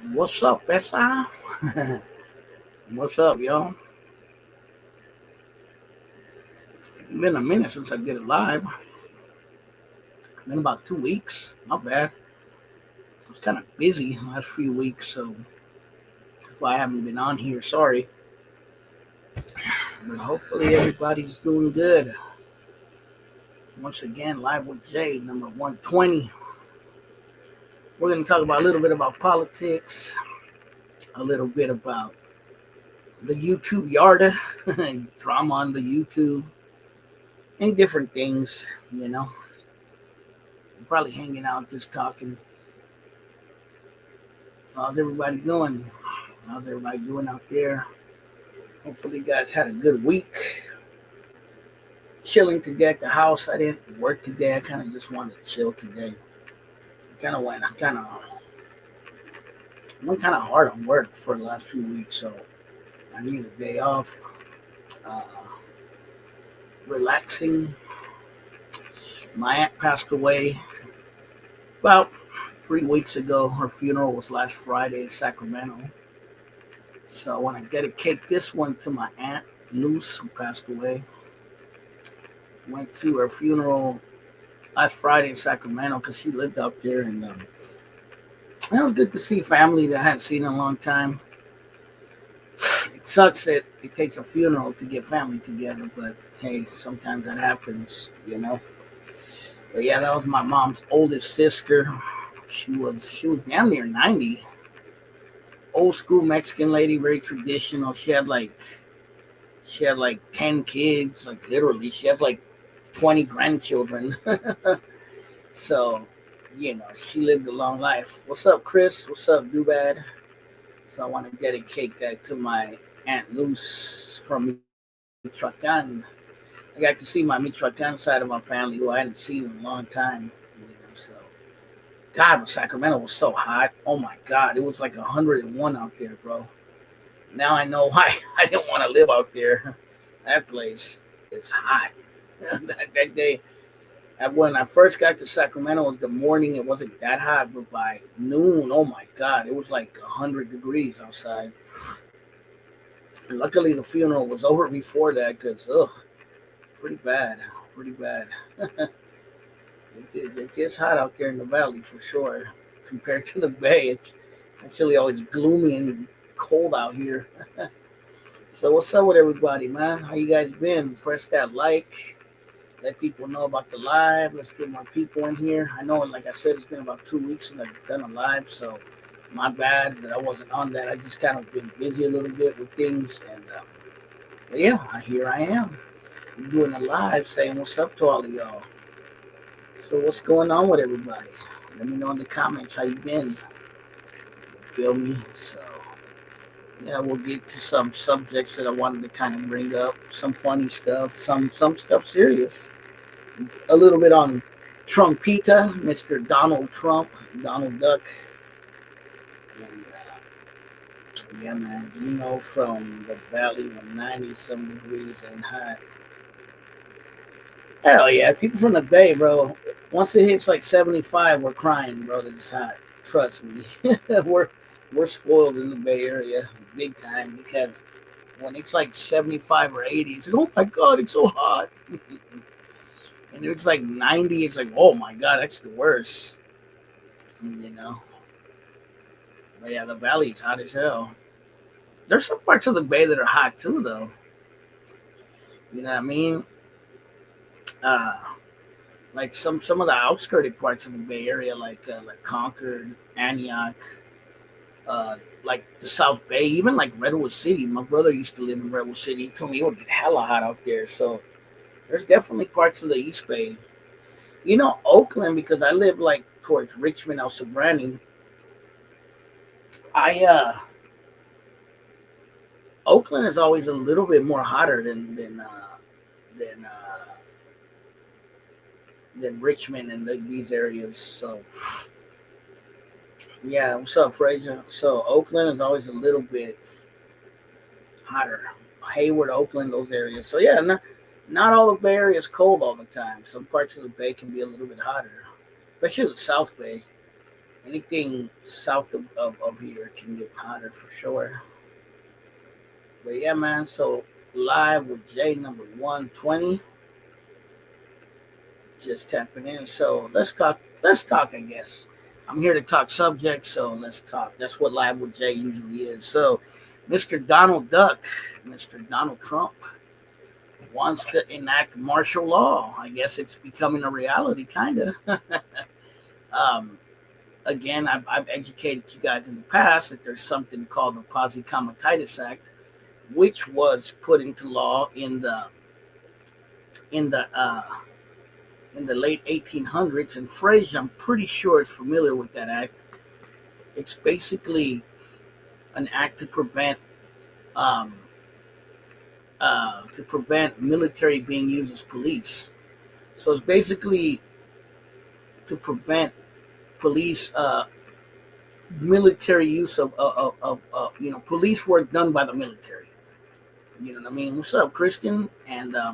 What's up, Bessa? What's up, y'all? Been a minute since I did it live. Been about 2 weeks. Not bad. I was kind of busy the last few weeks, so that's why I haven't been on here. Sorry. But hopefully everybody's doing good. Once again, live with Jay, number 120. We're going to talk about a little bit about politics, a little bit about the YouTube Yarda, drama on the YouTube, and different things, you know. Probably hanging out, just talking. So how's everybody doing? How's everybody doing out there? Hopefully, you guys had a good week. Chilling today at the house. I didn't work today. I kind of just wanted to chill today. I went kind of hard on work for the last few weeks, so I need a day off. Uh, Relaxing. My aunt passed away about 3 weeks ago. Her funeral was last Friday in Sacramento. So I want to dedicate this one to my aunt Luce, who passed away. Went to her funeral last Friday in Sacramento because she lived out there, and it was good to see family that I hadn't seen in a long time. It sucks that it takes a funeral to get family together, but hey, sometimes that happens. But yeah, that was my mom's oldest sister. She was damn near 90. Old school Mexican lady, very traditional. She had like 10 kids, like literally. She has like 20 grandchildren. So, she lived a long life. What's up, Chris? What's up, Dubad? So I want to dedicate that to my Aunt Luz from Michoacan. I got to see my Michoacan side of my family who I hadn't seen in a long time. So God, Sacramento was so hot. Oh my God, it was like 101 out there, bro. Now I know why I didn't want to live out there. That place is hot. that day, when I first got to Sacramento, it was the morning. It wasn't that hot, but by noon, oh my God, it was like 100 degrees outside. And luckily, the funeral was over before that because, pretty bad, pretty bad. It gets hot out there in the valley for sure. Compared to the bay, it's actually always gloomy and cold out here. So what's up with everybody, man? How you guys been? Press that like. Let people know about the live. Let's get more people in here. I know, like I said, it's been about 2 weeks since I've done a live, so my bad that I wasn't on that. I just kind of been busy a little bit with things, and so yeah, here I am. I'm doing a live, saying what's up to all of y'all. So what's going on with everybody? Let me know in the comments how you been. You feel me? So yeah, we'll get to some subjects that I wanted to kind of bring up. Some funny stuff, some stuff serious. A little bit on Trumpita, Mr. Donald Trump, Donald Duck. And yeah, man, from the valley when 90 some degrees and hot. Hell yeah, people from the Bay, bro. Once it hits like 75, we're crying, bro, that it's hot. Trust me. we're we're spoiled in the Bay Area big time because when it's like 75 or 80, it's like, oh my God, it's so hot. And it's like 90, it's like, oh my God, that's the worst. You know? But yeah, the valley's hot as hell. There's some parts of the Bay that are hot too, though. You know what I mean? Uh, like some of the outskirted parts of the Bay Area, like Concord, Antioch, like the South Bay, even like Redwood City. My brother used to live in Redwood City. He told me it would get hella hot out there. So there's definitely parts of the East Bay. Oakland, because I live like towards Richmond, El Sobrani. I Oakland is always a little bit more hotter than than Richmond and these areas. So yeah, what's up, Fraser? So Oakland is always a little bit hotter. Hayward, Oakland, those areas. So yeah, not all the Bay Area is cold all the time. Some parts of the Bay can be a little bit hotter, especially the South Bay. Anything south of here can get hotter for sure. But yeah, man. So live with Jay number 120. Just tapping in. So let's talk. Let's talk. I guess I'm here to talk subjects. So let's talk. That's what live with Jay usually is. So, Mr. Donald Duck, Mr. Donald Trump wants to enact martial law. I guess it's becoming a reality, kind of. um, Again, I've educated you guys in the past that there's something called the Posse Comitatus Act, which was put into law in the uh, in the late 1800s. And Frazier, I'm pretty sure, is familiar with that act. It's basically an act um, to prevent military being used as police. So it's basically to prevent police military use of police work done by the military. You know what I mean? What's up, Christian? And I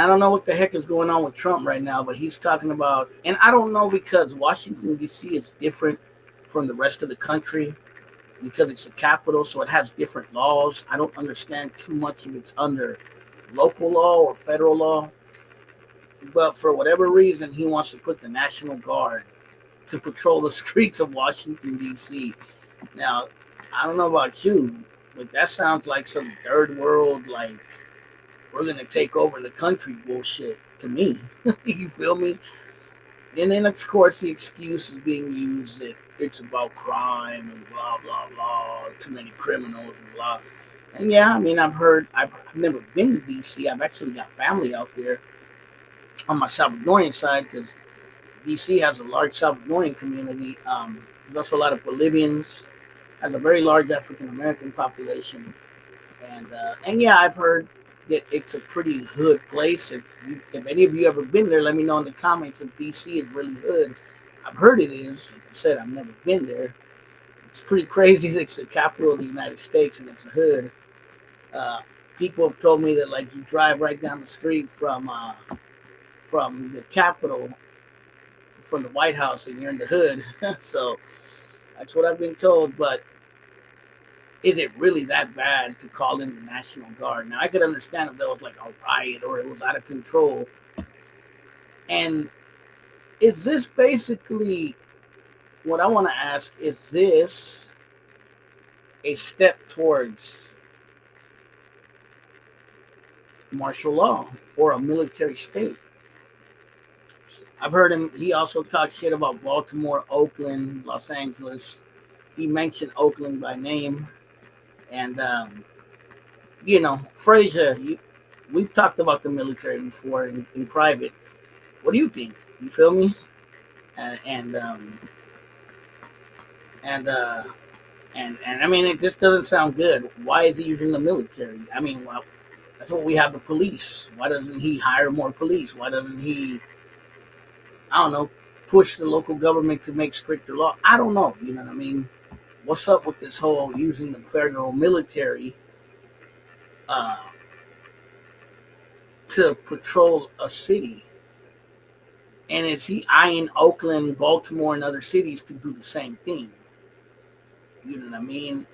don't know what the heck is going on with Trump right now, but he's talking about, and I don't know, because Washington D.C. is different from the rest of the country because it's the capital, so it has different laws. I don't understand too much if it's under local law or federal law, but for whatever reason, he wants to put the National Guard to patrol the streets of Washington, D.C. Now, I don't know about you, but that sounds like some third world, like, we're going to take over the country bullshit to me. You feel me? And then, of course, the excuse is being used that it's about crime and blah, blah, blah, too many criminals and blah. And yeah, I mean, I've never been to D.C. I've actually got family out there on my Salvadorian side because D.C. has a large Salvadorian community. There's also a lot of Bolivians, has a very large African American population, and yeah, I've heard that it's a pretty hood place. If any of you ever been there, let me know in the comments if D.C. is really hood. I've heard it is. Like I said, I've never been there. It's pretty crazy. It's the capital of the United States and it's a hood. People have told me that like you drive right down the street from the Capitol, from the White House, and you're in the hood. So that's what I've been told. But is it really that bad to call in the National Guard? Now, I could understand if there was like a riot or it was out of control. And is this basically, what I want to ask, is this a step towards martial law or a military state? I've heard him, he also talked shit about Baltimore, Oakland, Los Angeles. He mentioned Oakland by name. And, Frazier, we've talked about the military before in private. What do you think? You feel me? And I mean, it just doesn't sound good. Why is he using the military? I mean, well, that's what we have, the police. Why doesn't he hire more police? Why doesn't he, I don't know, push the local government to make stricter law? I don't know. You know what I mean? What's up with this whole using the federal military to patrol a city? And is he eyeing Oakland, Baltimore, and other cities to do the same thing? You know what I mean?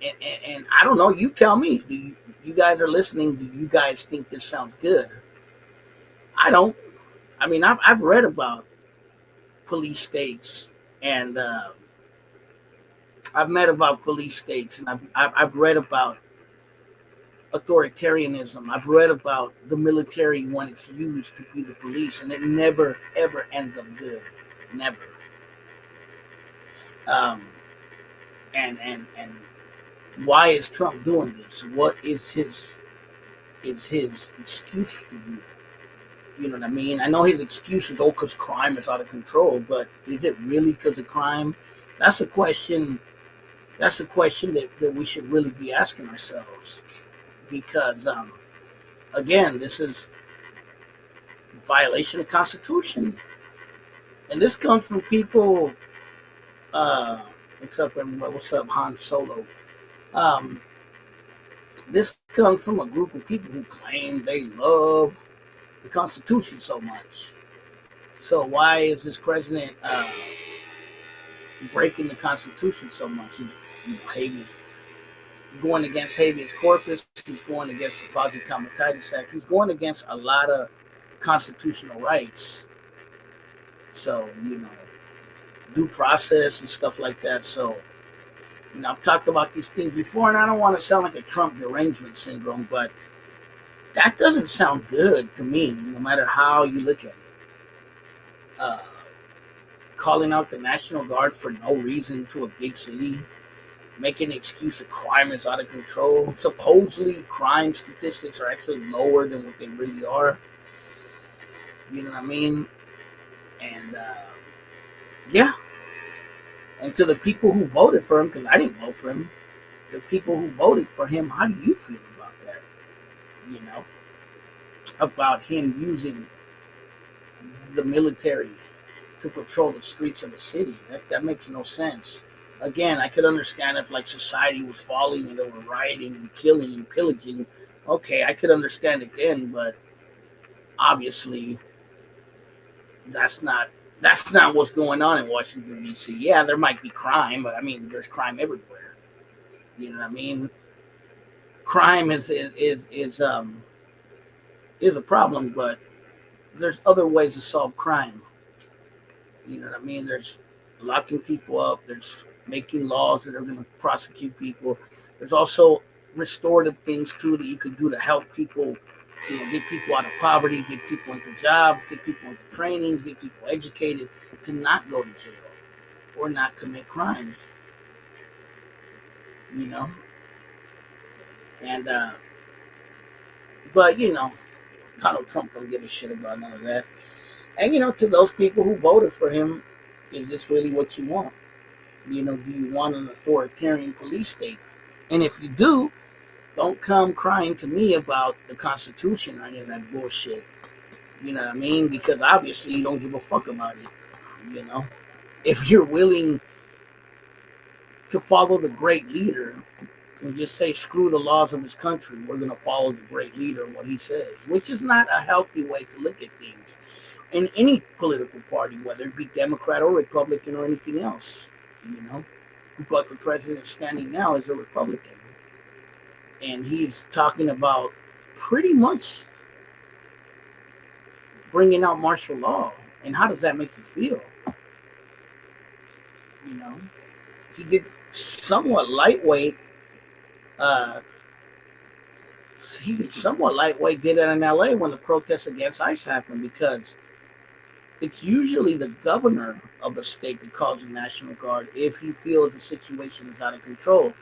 And I don't know. You tell me. You guys are listening. Do you guys think this sounds good? I don't. I mean, I've read about police states, and I've read about police states, and I've read about authoritarianism. I've read about the military when it's used to be the police, and it never ever ends up good. Never. And why is Trump doing this? What is his excuse to do? You know what I mean? I know his excuse is, because crime is out of control, but is it really because of crime? That's a question. That's a question that we should really be asking ourselves, because again, this is violation of the Constitution, and this comes from people. What's up, everybody? What's up, Han Solo? This comes from a group of people who claim they love the Constitution so much. So why is this president breaking the Constitution so much. He's habeas, going against habeas corpus. He's going against the Quasi Comitatus Act. He's going against a lot of constitutional rights. So, due process and stuff like that. So, I've talked about these things before, and I don't want to sound like a Trump derangement syndrome, but that doesn't sound good to me, no matter how you look at it. Calling out the National Guard for no reason to a big city, making an excuse that crime is out of control. Supposedly, crime statistics are actually lower than what they really are. You know what I mean? And, yeah. And to the people who voted for him, because I didn't vote for him, the people who voted for him, how do you feel about that? About him using the military to patrol the streets of the city. That makes no sense. Again, I could understand if society was falling and they were rioting and killing and pillaging. Okay, I could understand it then, but obviously that's not what's going on in Washington, D.C. Yeah, there might be crime, but there's crime everywhere. You know what I mean? Crime is a problem, but there's other ways to solve crime. You know what I mean? There's locking people up. There's making laws that are going to prosecute people. There's also restorative things too that you could do to help people. Get people out of poverty, get people into jobs, get people into trainings, get people educated to not go to jail or not commit crimes. And but Donald Trump don't give a shit about none of that. And to those people who voted for him, is this really what you want? Do you want an authoritarian police state? And if you do, don't come crying to me about the Constitution or any of that bullshit. You know what I mean? Because obviously you don't give a fuck about it. If you're willing to follow the great leader and just say, screw the laws of this country, we're going to follow the great leader and what he says, which is not a healthy way to look at things in any political party, whether it be Democrat or Republican or anything else. But the president standing now is a Republican. And he's talking about pretty much bringing out martial law. And how does that make you feel? He did somewhat lightweight. Did it in LA when the protests against ICE happened, because it's usually the governor of the state that calls the National Guard if he feels the situation is out of control.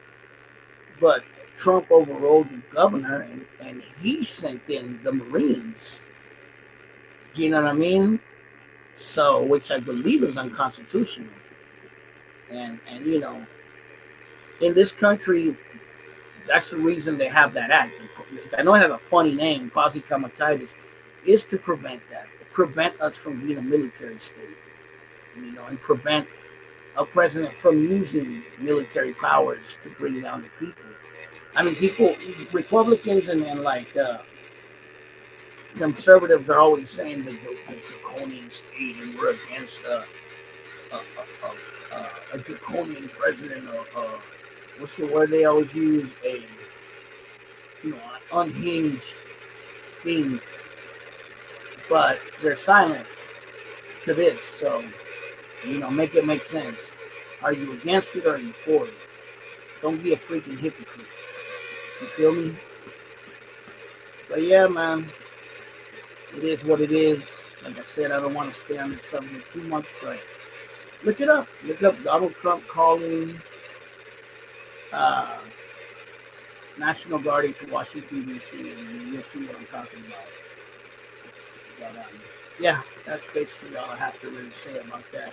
But Trump overrode the governor and he sent in the Marines. Do you know what I mean? So, which I believe is unconstitutional. And in this country, that's the reason they have that act. I know it has a funny name, Quasi Comitatus, is to prevent that. Prevent us from being a military state. And prevent a president from using military powers to bring down the people. People, Republicans and conservatives are always saying the draconian state, and we're against a draconian president, what's the word they always use? An unhinged thing. But they're silent to this, so make it make sense. Are you against it or are you for it? Don't be a freaking hypocrite. You feel me? But yeah, man, it is what it is. Like I said, I don't want to stay on this subject too much, but look it up. Look up Donald Trump calling National Guard into Washington, D.C., and you'll see what I'm talking about. But yeah, that's basically all I have to really say about that.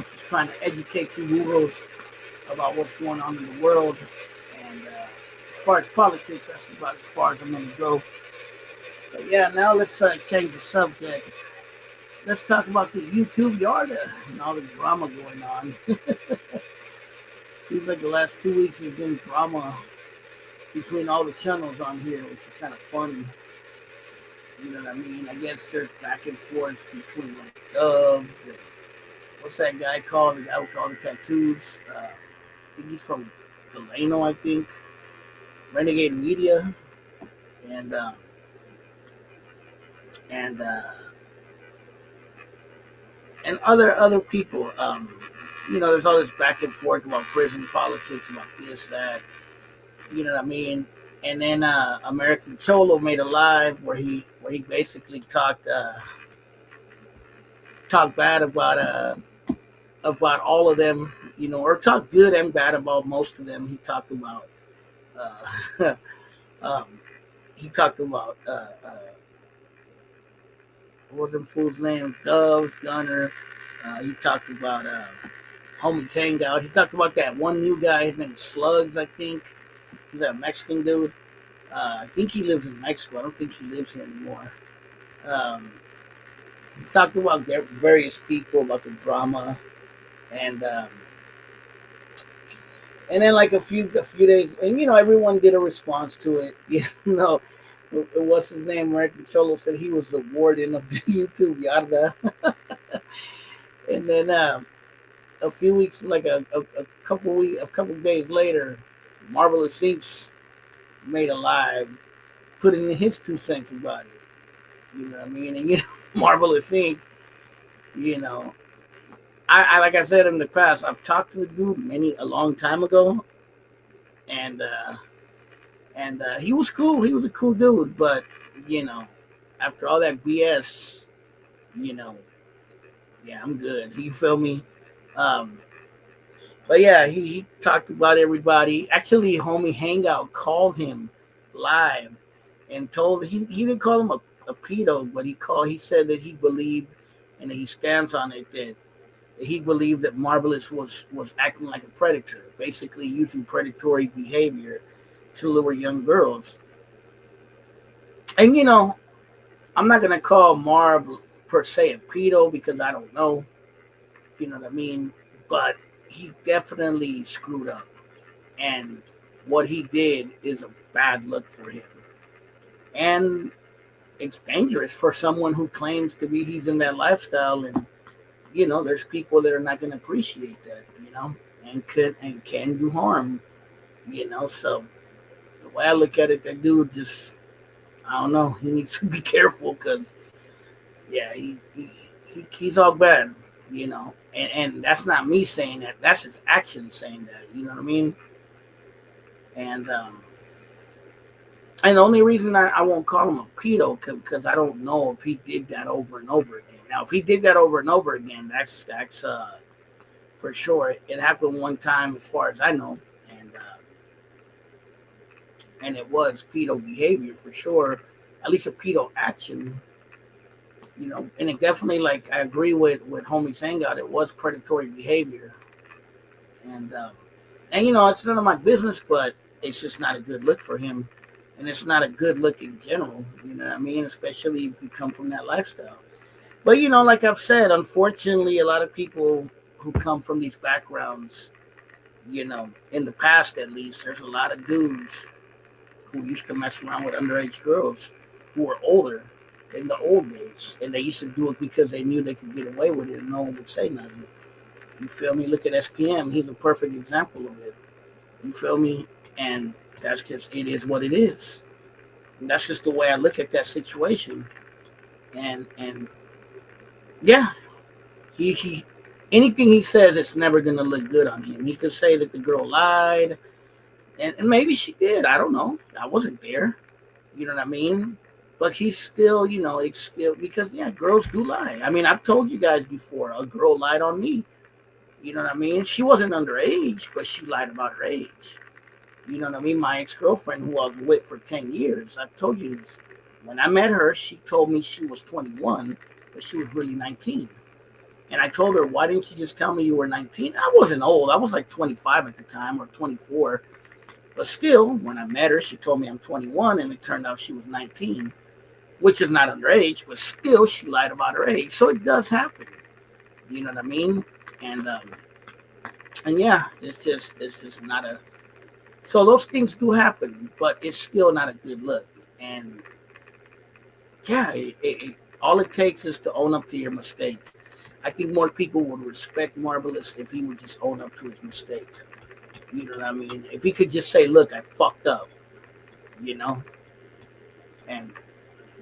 Just trying to educate you Negroes about what's going on in the world. And as far as politics, that's about as far as I'm going to go. But yeah, now let's change the subject. Let's talk about the YouTube Yarda and all the drama going on. Seems like the last 2 weeks has been drama between all the channels on here, which is kind of funny. You know what I mean? I guess there's back and forth between like Dubs and what's that guy called? The guy with all the tattoos. I think he's from Delano, I think. Renegade Media, and and and other people. There's all this back and forth about prison politics, about this, that. You know what I mean? And then American Cholo made a live where he basically talked bad about all of them, or talked good and bad about most of them. He talked about uh, um, he talked about what was them fool's name? Doves, Gunner. He talked about Homies Hangout. He talked about that one new guy. His name is Slugs, I think. He's a Mexican dude. I think he lives in Mexico. I don't think he lives here anymore. Um, he talked about various people, about the drama, and then like a few days, and everyone did a response to it. What's his name? American Cholo said he was the warden of the YouTube Yarda, and then a few weeks, like a couple days later, Marvelous Inks made a live, putting in his 2 cents about it. You know what I mean? And Marvelous Inc. You know, I like I said in the past, I've talked to the dude a long time ago, and he was cool. He was a cool dude, but after all that BS, yeah, I'm good. You feel me? Um, but yeah, he talked about everybody. Actually, Homie Hangout called him live and told he didn't call him a pedo, but he said that he believed, and he stands on it, that he believed that Marvelous was acting like a predator, basically using predatory behavior to lure young girls. And I'm not gonna call Marv per se a pedo because I don't know, you know what I mean? But he definitely screwed up, and what he did is a bad look for him, and it's dangerous for someone who claims to be he's in that lifestyle. And there's people that are not going to appreciate that, and can do harm, so the way I look at it, that dude just, I don't know, he needs to be careful, because yeah, he's all bad, and that's not me saying that, that's his actions saying that, you know what I mean? And the only reason I won't call him a pedo, because I don't know if he did that over and over again. Now, if he did that over and over again, that's for sure. It happened one time, as far as I know, and it was pedo behavior for sure, at least a pedo action. And it definitely, like, I agree with Homie Hangout, it was predatory behavior, and it's none of my business, but it's just not a good look for him. And it's not a good look in general, you know what I mean? Especially if you come from that lifestyle. But, like I've said, unfortunately, a lot of people who come from these backgrounds, in the past at least, there's a lot of dudes who used to mess around with underage girls who were older in the old days. And they used to do it because they knew they could get away with it and no one would say nothing. You feel me? Look at SPM. He's a perfect example of it. You feel me? And that's just, it is what it is. And that's just the way I look at that situation. And yeah, he anything he says, it's never gonna look good on him. He could say that the girl lied, and maybe she did. I don't know. I wasn't there. You know what I mean? But he's still, it's still, because yeah, girls do lie. I mean, I've told you guys before, a girl lied on me. You know what I mean? She wasn't underage, but she lied about her age. You know what I mean? My ex-girlfriend, who I was with for 10 years, I've told you this. When I met her, she told me she was 21, but she was really 19. And I told her, why didn't you just tell me you were 19? I wasn't old. I was like 25 at the time, or 24. But still, when I met her, she told me I'm 21, and it turned out she was 19, which is not underage, but still she lied about her age. So it does happen. You know what I mean? And yeah, it's just not a... So those things do happen, but it's still not a good look. And yeah, all it takes is to own up to your mistake. I think more people would respect Marvelous if he would just own up to his mistake. You know what I mean? If he could just say, "Look, I fucked up," you know, and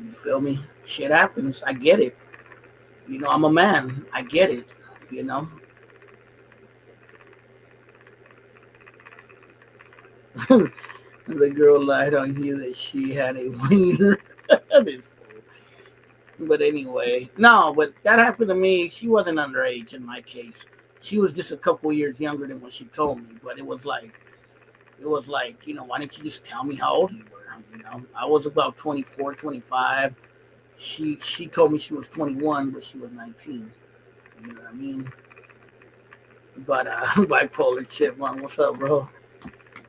you feel me? Shit happens. I get it. You know, I'm a man. I get it. You know. The girl lied on you that she had a wiener. But anyway, no, but that happened to me. She wasn't underage in my case. She was just a couple years younger than what she told me. But it was like, why didn't you just tell me how old you were? I was about 24, 25. She told me she was 21, but she was 19. You know what I mean? But bipolar chipmunk, what's up, bro?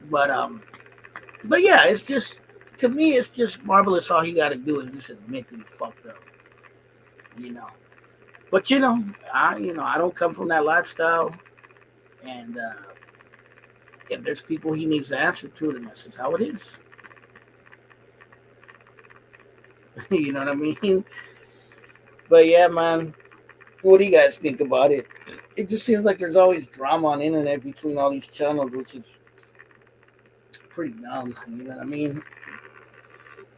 But but yeah, it's just to me, it's just Marvelous. All he got to do is just admit that he fucked up. You know. But I don't come from that lifestyle, and if there's people he needs to answer to, then that's just how it is. You know what I mean? But yeah, man, what do you guys think about it? It just seems like there's always drama on the internet between all these channels, which is pretty dumb. You know what I mean?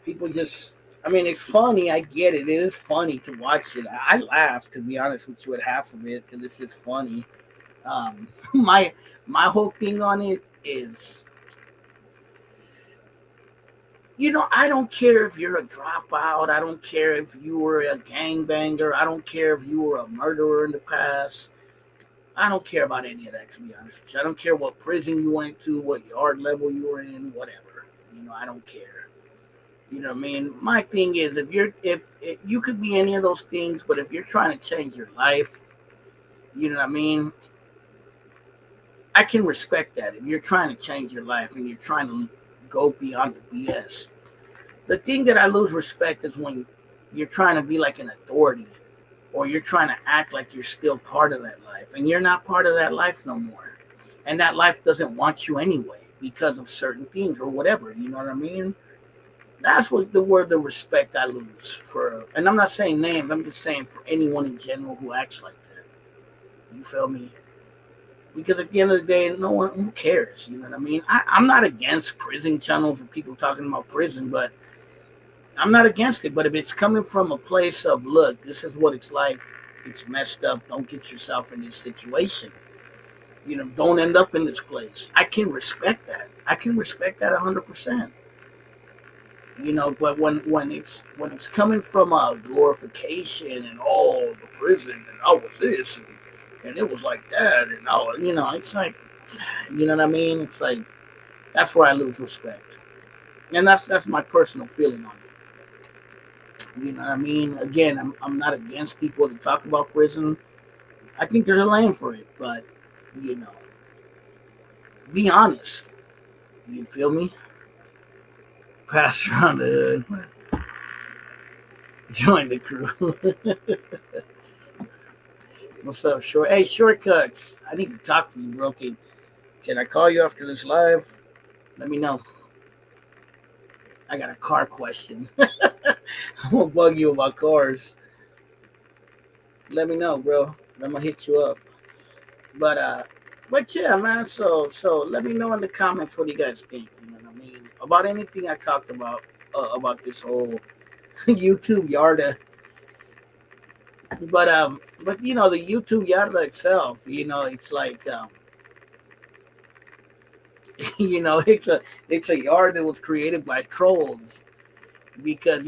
People just, I mean, it's funny. I get it. It is funny to watch it. I laugh, to be honest with you, at half of it because it's just funny. Um, my my whole thing on it is, I don't care if you're a dropout. I don't care if you were a gangbanger. I don't care if you were a murderer in the past. I don't care about any of that, to be honest with you. I don't care what prison you went to, what yard level you were in, whatever. I don't care. You know what I mean? My thing is, if you could be any of those things, but if you're trying to change your life, you know what I mean? I can respect that. If you're trying to change your life and you're trying to go beyond the BS. The thing that I lose respect is when you're trying to be like an authority, or you're trying to act like you're still part of that life, and you're not part of that life no more. And that life doesn't want you anyway because of certain things or whatever. You know what I mean? That's what the respect I lose for. And I'm not saying names. I'm just saying for anyone in general who acts like that. You feel me? Because at the end of the day, no one who cares. You know what I mean? I'm not against prison channels or people talking about prison, but I'm not against it. But if it's coming from a place of, look, this is what it's like. It's messed up. Don't get yourself in this situation. Don't end up in this place. I can respect that. I can respect that 100%. But when it's coming from a glorification and the prison and I was this and it was like that and it's like, you know what I mean? It's like that's where I lose respect, and that's my personal feeling on it. You know what I mean? Again, I'm not against people that talk about prison. I think there's a lane for it, but you know, be honest. You feel me? Pass around the hood. Join the crew. What's up, Short? Hey, Shortcuts. I need to talk to you, bro. Can I call you after this live? Let me know. I got a car question. I'm gonna bug you about cars. Let me know, bro. I'm gonna hit you up. But yeah, man. So let me know in the comments what you guys think. You know what I mean about anything I talked about this whole YouTube Yarda. But the YouTube Yarda itself, it's like it's a yard that was created by trolls because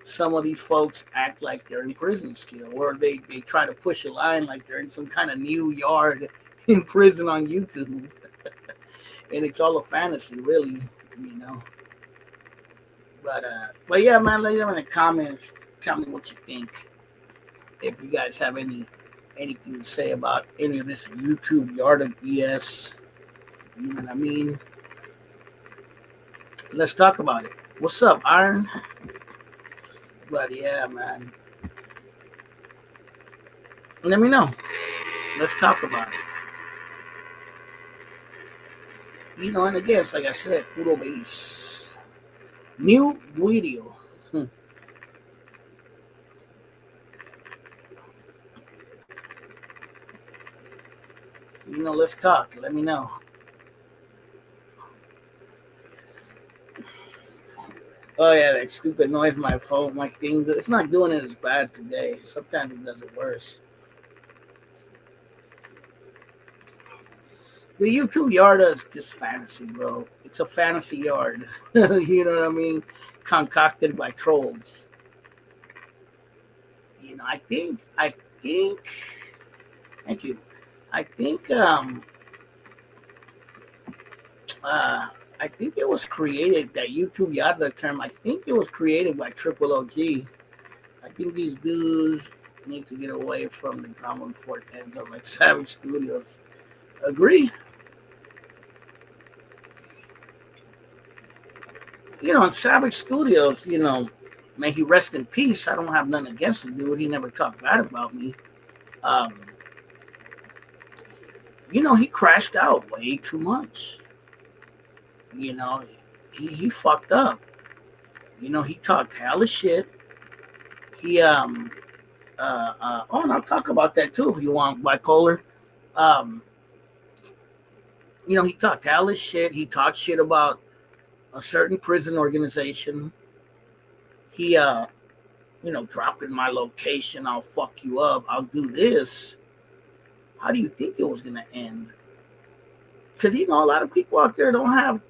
some of these folks act like they're in prison still, or they try to push a line like they're in some kind of new yard in prison on YouTube, and it's all a fantasy, really, you know. But yeah, man, let me know in the comments. Tell me what you think. If you guys have anything to say about any of this YouTube yard of BS, you know what I mean. Let's talk about it. What's up, Iron? But yeah, man. Let me know. Let's talk about it. And again, it's like I said, puro base. New video. let's talk. Let me know. Oh yeah, that stupid noise. My phone, my thing. It's not doing it as bad today. Sometimes it does it worse. The YouTube yard is just fantasy, bro. It's a fantasy yard. You know what I mean? Concocted by trolls. I think. Thank you. I think. I think it was created, that YouTube Yada term. I think it was created by Triple OG. I think these dudes need to get away from the drama before it ends up like Savage Studios. Agree? In Savage Studios, may he rest in peace. I don't have nothing against the dude. He never talked bad about me. Um, he crashed out way too much. He fucked up. He talked hella shit. He and I'll talk about that too if you want, bipolar. He talked hella shit. He talked shit about a certain prison organization. He dropping my location, I'll fuck you up, I'll do this. How do you think it was gonna end? Because a lot of people out there don't have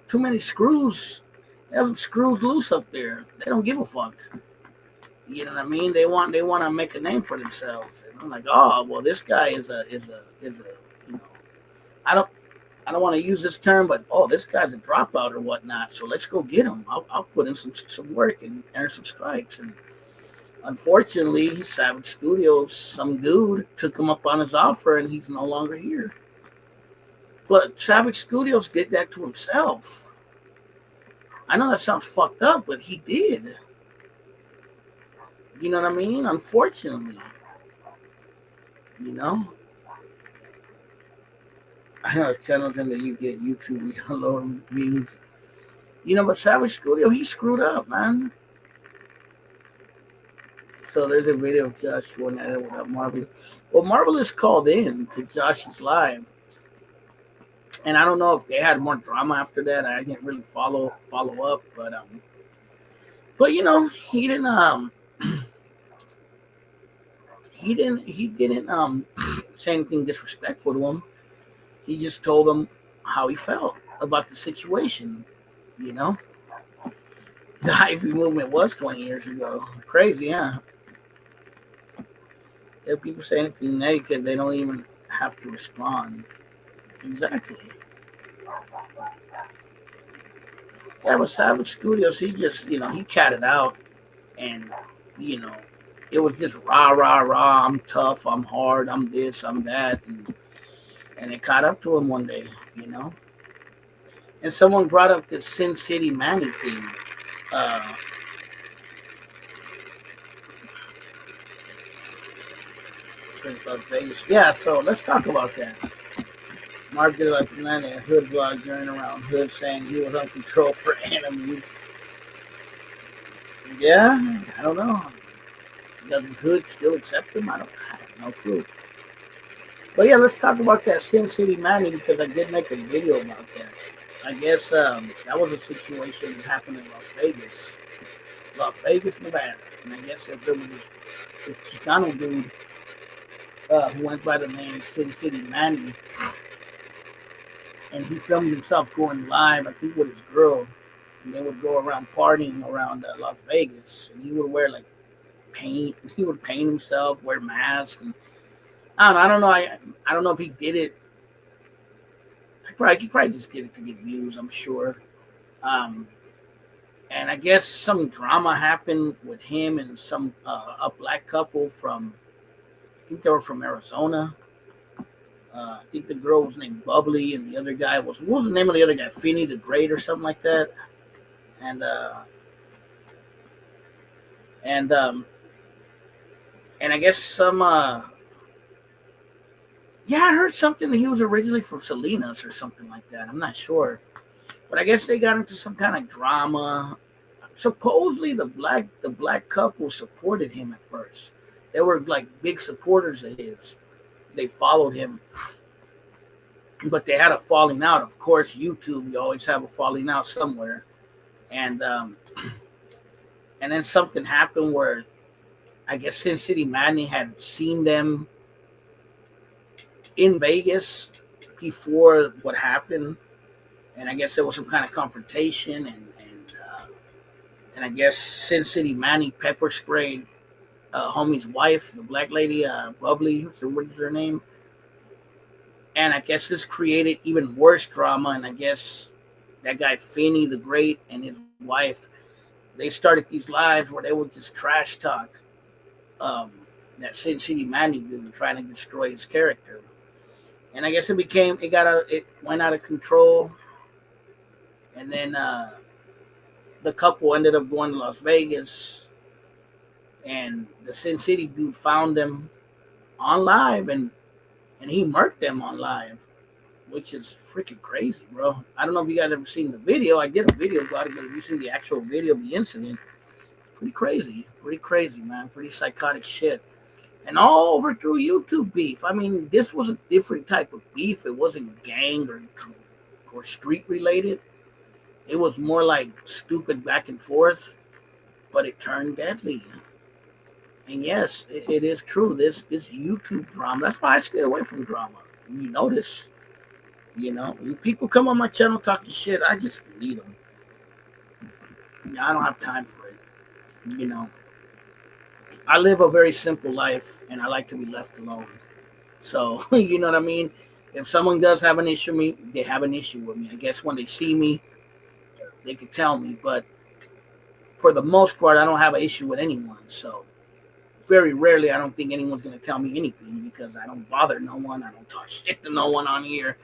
too many screws. They have screws loose up there. They don't give a fuck. You know what I mean? They want to make a name for themselves. And I'm like, oh well, this guy is a I don't want to use this term, but this guy's a dropout or whatnot. So let's go get him. I'll put in some work and earn some stripes. And unfortunately, Savage Studios, some dude took him up on his offer, and he's no longer here. But Savage Studios did that to himself. I know that sounds fucked up, but he did. You know what I mean? Unfortunately. I know channels in that you get YouTube lower views. But Savage Studio, he screwed up, man. So there's a video of Josh going at it without Marvel. Well, Marvel is called in to Josh's live. And I don't know if they had more drama after that. I didn't really follow up, but he didn't he didn't say anything disrespectful to him. He just told him how he felt about the situation. The hyphy movement was 20 years ago. Crazy, huh? If people say anything negative, they don't even have to respond. Exactly. Yeah, but Savage Studios, he just, he catted out, and, it was just rah, rah, rah, I'm tough, I'm hard, I'm this, I'm that, and it caught up to him one day, And someone brought up the Sin City Manny thing. Since Las Vegas. Yeah, so let's talk about that. Mark De La Tanana, a hood vlog going around hood saying he was on control for enemies. Yeah, I don't know. Does his hood still accept him? I have no clue. But yeah, let's talk about that Sin City Manny, because I did make a video about that. I guess that was a situation that happened in Las Vegas, Nevada. And I guess if there was this Chicano dude who went by the name Sin City Manny, and he filmed himself going live, I think with his girl, and they would go around partying around Las Vegas, and he would wear like paint. He would paint himself, wear masks, and I don't know. I don't know if he did it. He probably just did it to get views, I'm sure. And I guess some drama happened with him and some a black couple from, I think they were from Arizona. I think the girl was named Bubbly, and the other guy what was the name of the other guy? Finney the Great or something like that. And I guess some yeah, I heard something that he was originally from Salinas or something like that. I'm not sure. But I guess they got into some kind of drama. Supposedly the black couple supported him at first. They were like big supporters of his. They followed him. but they had a falling out. Of course, YouTube, you always have a falling out somewhere. And and then something happened where I guess Sin City Madney had seen them in Vegas before what happened, and I guess there was some kind of confrontation, and I guess Sin City Manny pepper sprayed homie's wife, the black lady, Bubbly, what is her name? And I guess this created even worse drama, and I guess that guy Finney the Great and his wife, they started these lives where they would just trash talk um, that Sin City Manny did, trying to destroy his character. And I guess it went out of control, and then the couple ended up going to Las Vegas, and the Sin City dude found them on live, and he murked them on live, which is freaking crazy, bro. I don't know if you guys ever seen the video. I did a video about it, but if you seen the actual video of the incident, pretty crazy, man. Pretty psychotic shit. And all over through YouTube beef. I mean, this was a different type of beef. It wasn't gang or street related. It was more like stupid back and forth, but it turned deadly. And yes, it is true. This YouTube drama. That's why I stay away from drama. You notice, when people come on my channel talking shit, I just delete them. I don't have time for it. I live a very simple life, and I like to be left alone. So, you know what I mean? If someone does have an issue with me, they have an issue with me. I guess when they see me, they can tell me. But for the most part, I don't have an issue with anyone. So, very rarely, I don't think anyone's going to tell me anything because I don't bother no one. I don't talk shit to no one on here.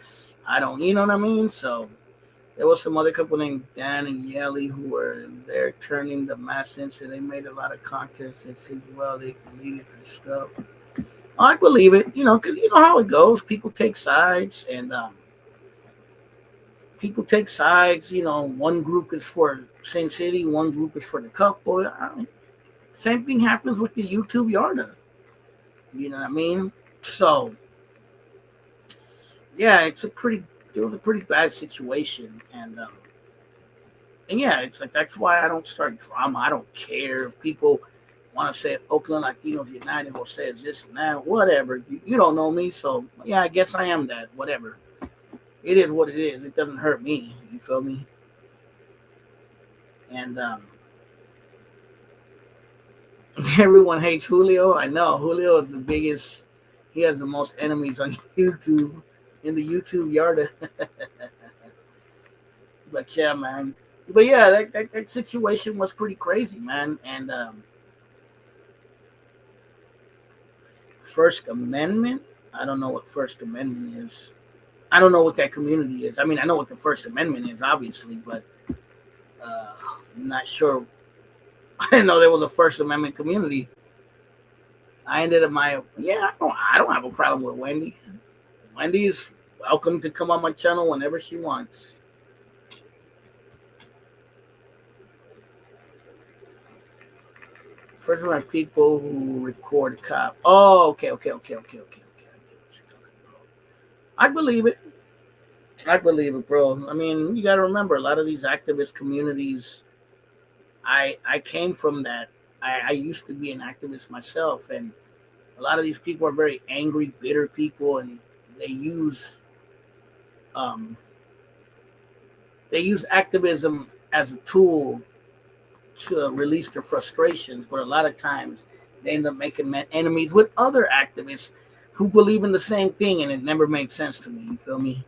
I don't, you know what I mean? So, there was some other couple named Dan and Yelly who were there turning the mass into. They made a lot of content and said, well, they deleted their stuff. I believe it, because you know how it goes. People take sides, and one group is for Sin City, one group is for the couple. Same thing happens with the YouTube Yarda. You know what I mean? So, yeah, it was a pretty bad situation, and yeah, it's like that's why I don't start drama. I don't care if people want to say Oakland Latinos United or says this and that, whatever. You don't know me, so yeah, I guess I am that. Whatever, it is what it is. It doesn't hurt me. You feel me? And everyone hates Julio. I know Julio is the biggest. He has the most enemies on YouTube. In the YouTube Yarda. But yeah, man. But yeah, that situation was pretty crazy, man. And First Amendment, I don't know what First Amendment is. I don't know what that community is. I mean, I know what the First Amendment is, obviously, but I'm not sure. I didn't know there was a First Amendment community. I ended up I don't have a problem with Wendy. Wendy is welcome to come on my channel whenever she wants. First one, people who record cop. Oh, okay. I believe it. I believe it, bro. I mean, you got to remember, a lot of these activist communities, I came from that. I used to be an activist myself, and a lot of these people are very angry, bitter people, and they use activism as a tool to release their frustrations, but a lot of times they end up making enemies with other activists who believe in the same thing, and it never makes sense to me. You feel me?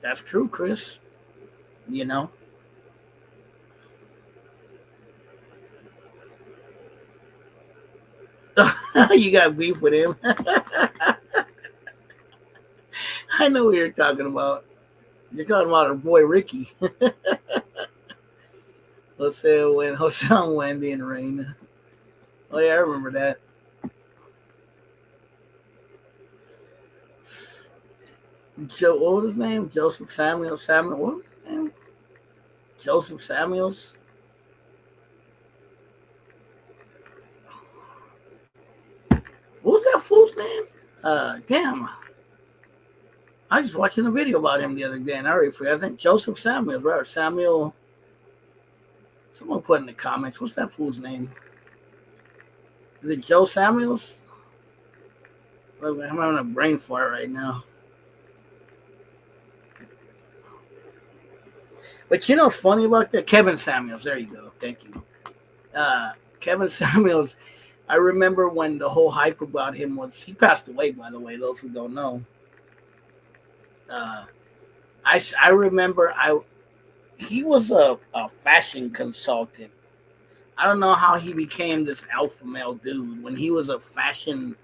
That's true, Chris. You got beef with him. I know what you're talking about. You're talking about our boy Ricky. Jose, Wendy, and Raina. Oh yeah, I remember that. What was his name? Joseph Samuels. What was his name? Joseph Samuels. What was that fool's name? Damn. I was just watching a video about him the other day, and I already forgot. I think Joseph Samuels, right? Or Samuel. Someone put in the comments. What's that fool's name? Is it Joe Samuels? I'm having a brain fart right now. But you know what's funny about that? Kevin Samuels. There you go. Thank you. Kevin Samuels. I remember when the whole hype about him was, he passed away, by the way, those who don't know. I remember he was a fashion consultant. I don't know how he became this alpha male dude when he was a fashion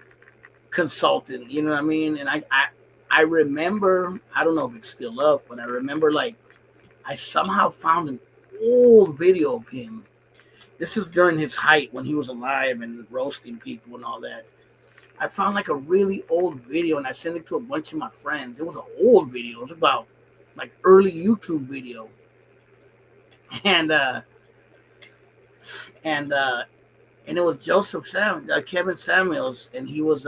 consultant. You know what I mean? And I remember, I don't know if it's still up, but I remember like I somehow found an old video of him. This is during his height when he was alive and roasting people and all that. I found like a really old video and I sent it to a bunch of my friends. It was an old video. It was about like early YouTube video. And it was Kevin Samuels, and he was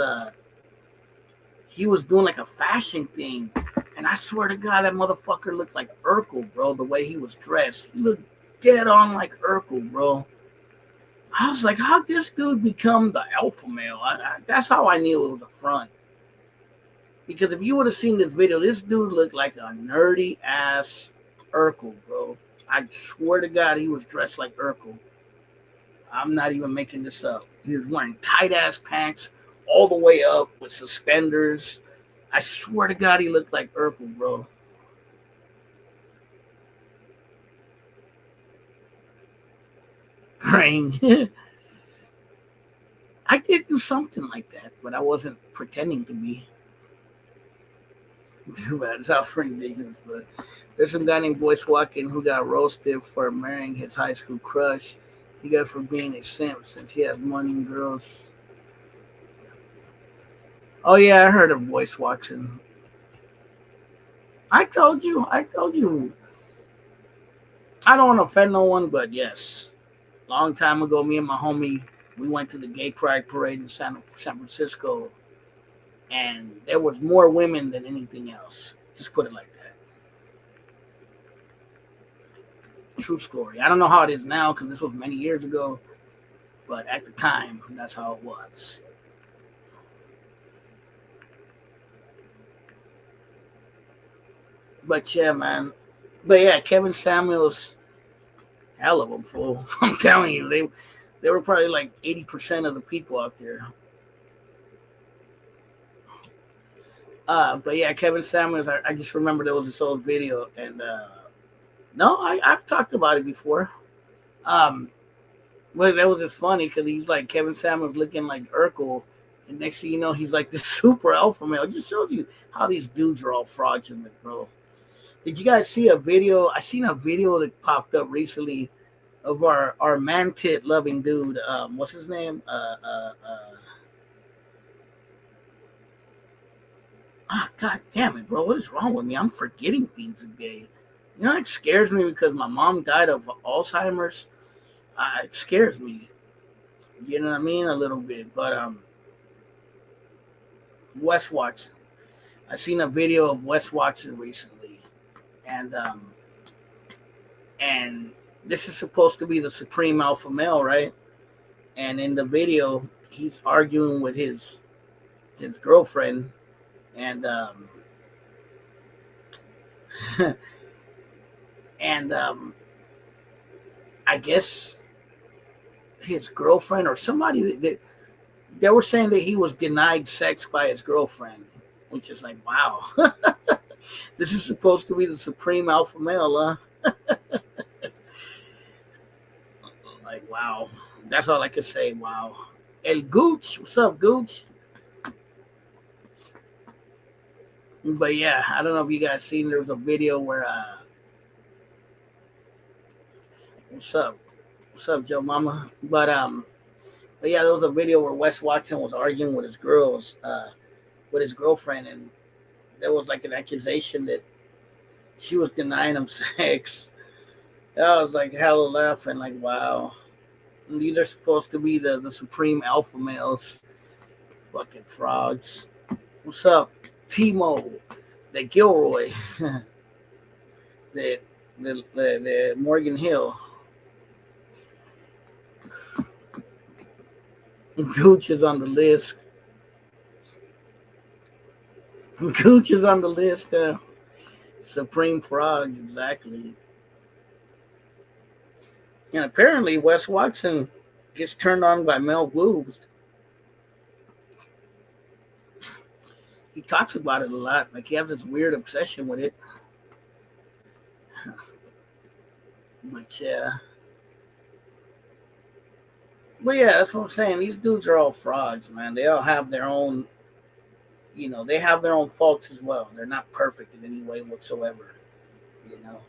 doing like a fashion thing. And I swear to God, that motherfucker looked like Urkel, bro, the way he was dressed. He looked dead on like Urkel, bro. I was like, how'd this dude become the alpha male? That's how I knew it was a front. Because if you would have seen this video, this dude looked like a nerdy ass Urkel, bro. I swear to God, he was dressed like Urkel. I'm not even making this up. He was wearing tight ass pants all the way up with suspenders. I swear to God, he looked like Urkel, bro. Rain. I did do something like that, but I wasn't pretending to be. Too bad. It's how ridiculous. But there's some guy named Voice Walking who got roasted for marrying his high school crush. He got for being a simp since he has money and girls. Oh yeah, I heard of Voice Watching. I told you. I don't want to offend no one, but yes. Long time ago, me and my homie, we went to the Gay Pride Parade in San Francisco, and there was more women than anything else. Just put it like that. True story. I don't know how it is now because this was many years ago, but at the time, that's how it was. But yeah, man. But yeah, Kevin Samuels, hell of them, fool. I'm telling you, they were probably like 80% of the people out there. But yeah, Kevin Samuels, I just remember there was this old video, and no, I've talked about it before. But that was just funny because he's like Kevin Samuels looking like Urkel, and next thing you know, he's like this super alpha male. It just shows you how these dudes are all fraudulent, bro. Did you guys see a video? I seen a video that popped up recently of our man tit loving dude. What's his name? God damn it, bro. What is wrong with me? I'm forgetting things today. You know, it scares me because my mom died of Alzheimer's. It scares me. You know what I mean? A little bit. But Wes Watson. I seen a video of Wes Watson recently. And this is supposed to be the supreme alpha male, right? And in the video, he's arguing with his girlfriend, and and I guess his girlfriend or somebody they were saying that he was denied sex by his girlfriend, which is like, wow. This is supposed to be the supreme alpha male, huh? Like, wow. That's all I can say. Wow. El Gooch. What's up, Gooch? But yeah, I don't know if you guys seen, there was a video where what's up? What's up, Joe Mama? But yeah, there was a video where Wes Watson was arguing with his girlfriend, and there was like an accusation that she was denying him sex. I was like hella laughing, like, wow. And these are supposed to be the supreme alpha males. Fucking frogs. What's up, Timo, the Gilroy, the Morgan Hill. Gooch is on the list. Gooch is on the list. Supreme Frogs, exactly. And apparently, Wes Watson gets turned on by Mel Boobs. He talks about it a lot. Like he has this weird obsession with it. But yeah. But yeah, that's what I'm saying. These dudes are all frauds, man. They all have their own, they have their own faults as well. They're not perfect in any way whatsoever, you know.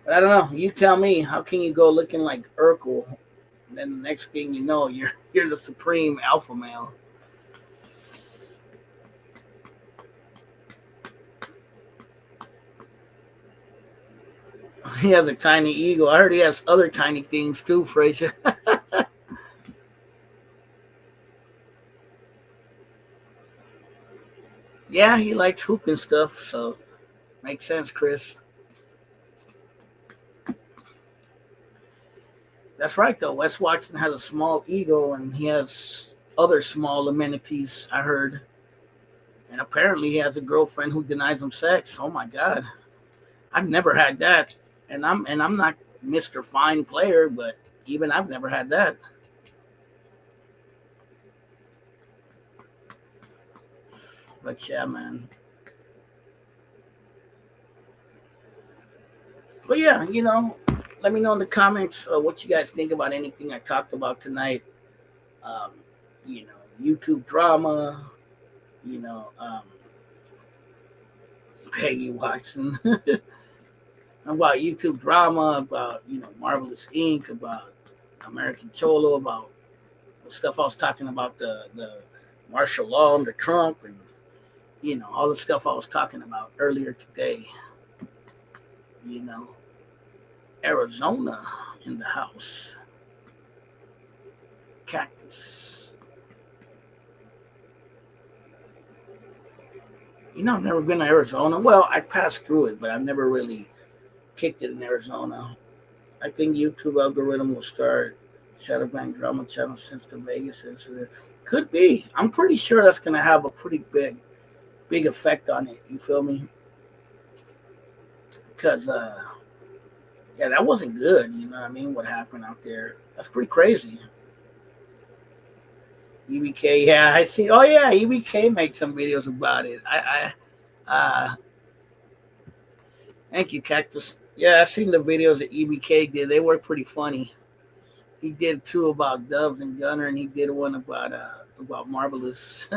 But I don't know. You tell me, how can you go looking like Urkel, and then the next thing you know, you're the supreme alpha male? He has a tiny ego. I heard he has other tiny things too, Frazier. Yeah, he likes hooping stuff, so makes sense, Chris. That's right, though. Wes Watson has a small ego, and he has other small amenities, I heard. And apparently, he has a girlfriend who denies him sex. Oh my God, I've never had that, and I'm not Mr. Fine Player, but even I've never had that. But yeah, man. But yeah, let me know in the comments what you guys think about anything I talked about tonight. Um, YouTube drama. Peggy Watson. About YouTube drama, about Marvelous Inc., about American Cholo, about the stuff I was talking about, the martial law under Trump, and all the stuff I was talking about earlier today. You know, Arizona in the house. Cactus. I've never been to Arizona. Well, I passed through it, but I've never really kicked it in Arizona. I think YouTube algorithm will start Shadowbank Drama Channel since the Vegas incident. Could be. I'm pretty sure that's going to have a pretty big effect on it. You feel me? Because, yeah, that wasn't good. You know what I mean? What happened out there? That's pretty crazy. EBK, yeah, I see. Oh yeah, EBK made some videos about it. Thank you, Cactus. Yeah, I seen the videos that EBK did. They were pretty funny. He did two about Dubs and Gunner, and he did one about Marvelous.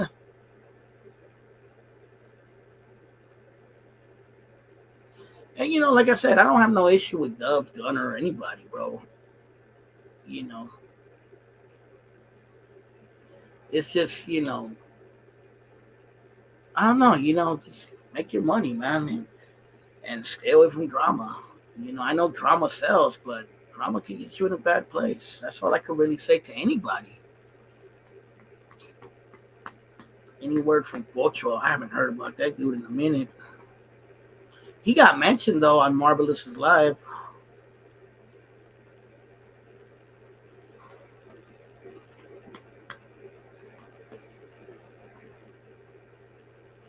And like I said, I don't have no issue with Dubs, Gunner, or anybody, bro. You know, it's just I don't know. Just make your money, man, and stay away from drama. I know drama sells, but drama can get you in a bad place. That's all I could really say to anybody. Any word from Bocho? I haven't heard about that dude in a minute. He got mentioned though on Marvelous's live.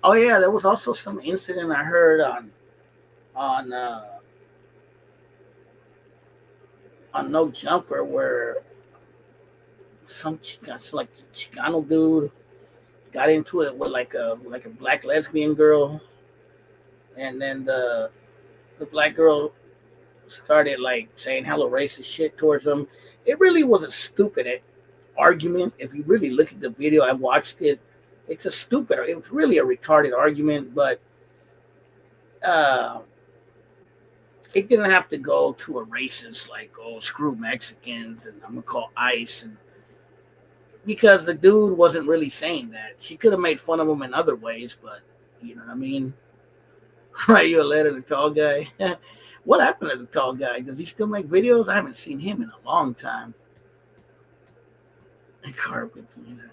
Oh yeah, there was also some incident I heard on No Jumper where some like Chicano dude got into it with like a black lesbian girl, and then the black girl started like saying hella racist shit towards him. It really was a stupid argument. If you really look at the video, I watched it. It's a stupid. It was really a retarded argument, but uh, it didn't have to go to a racist like, oh, screw Mexicans and I'm gonna call ICE, and because the dude wasn't really saying that. She could have made fun of him in other ways, but you know what I mean. Right, you a letter, the tall guy. What happened to the tall guy? Does he still make videos? I haven't seen him in a long time. Carpet cleaner.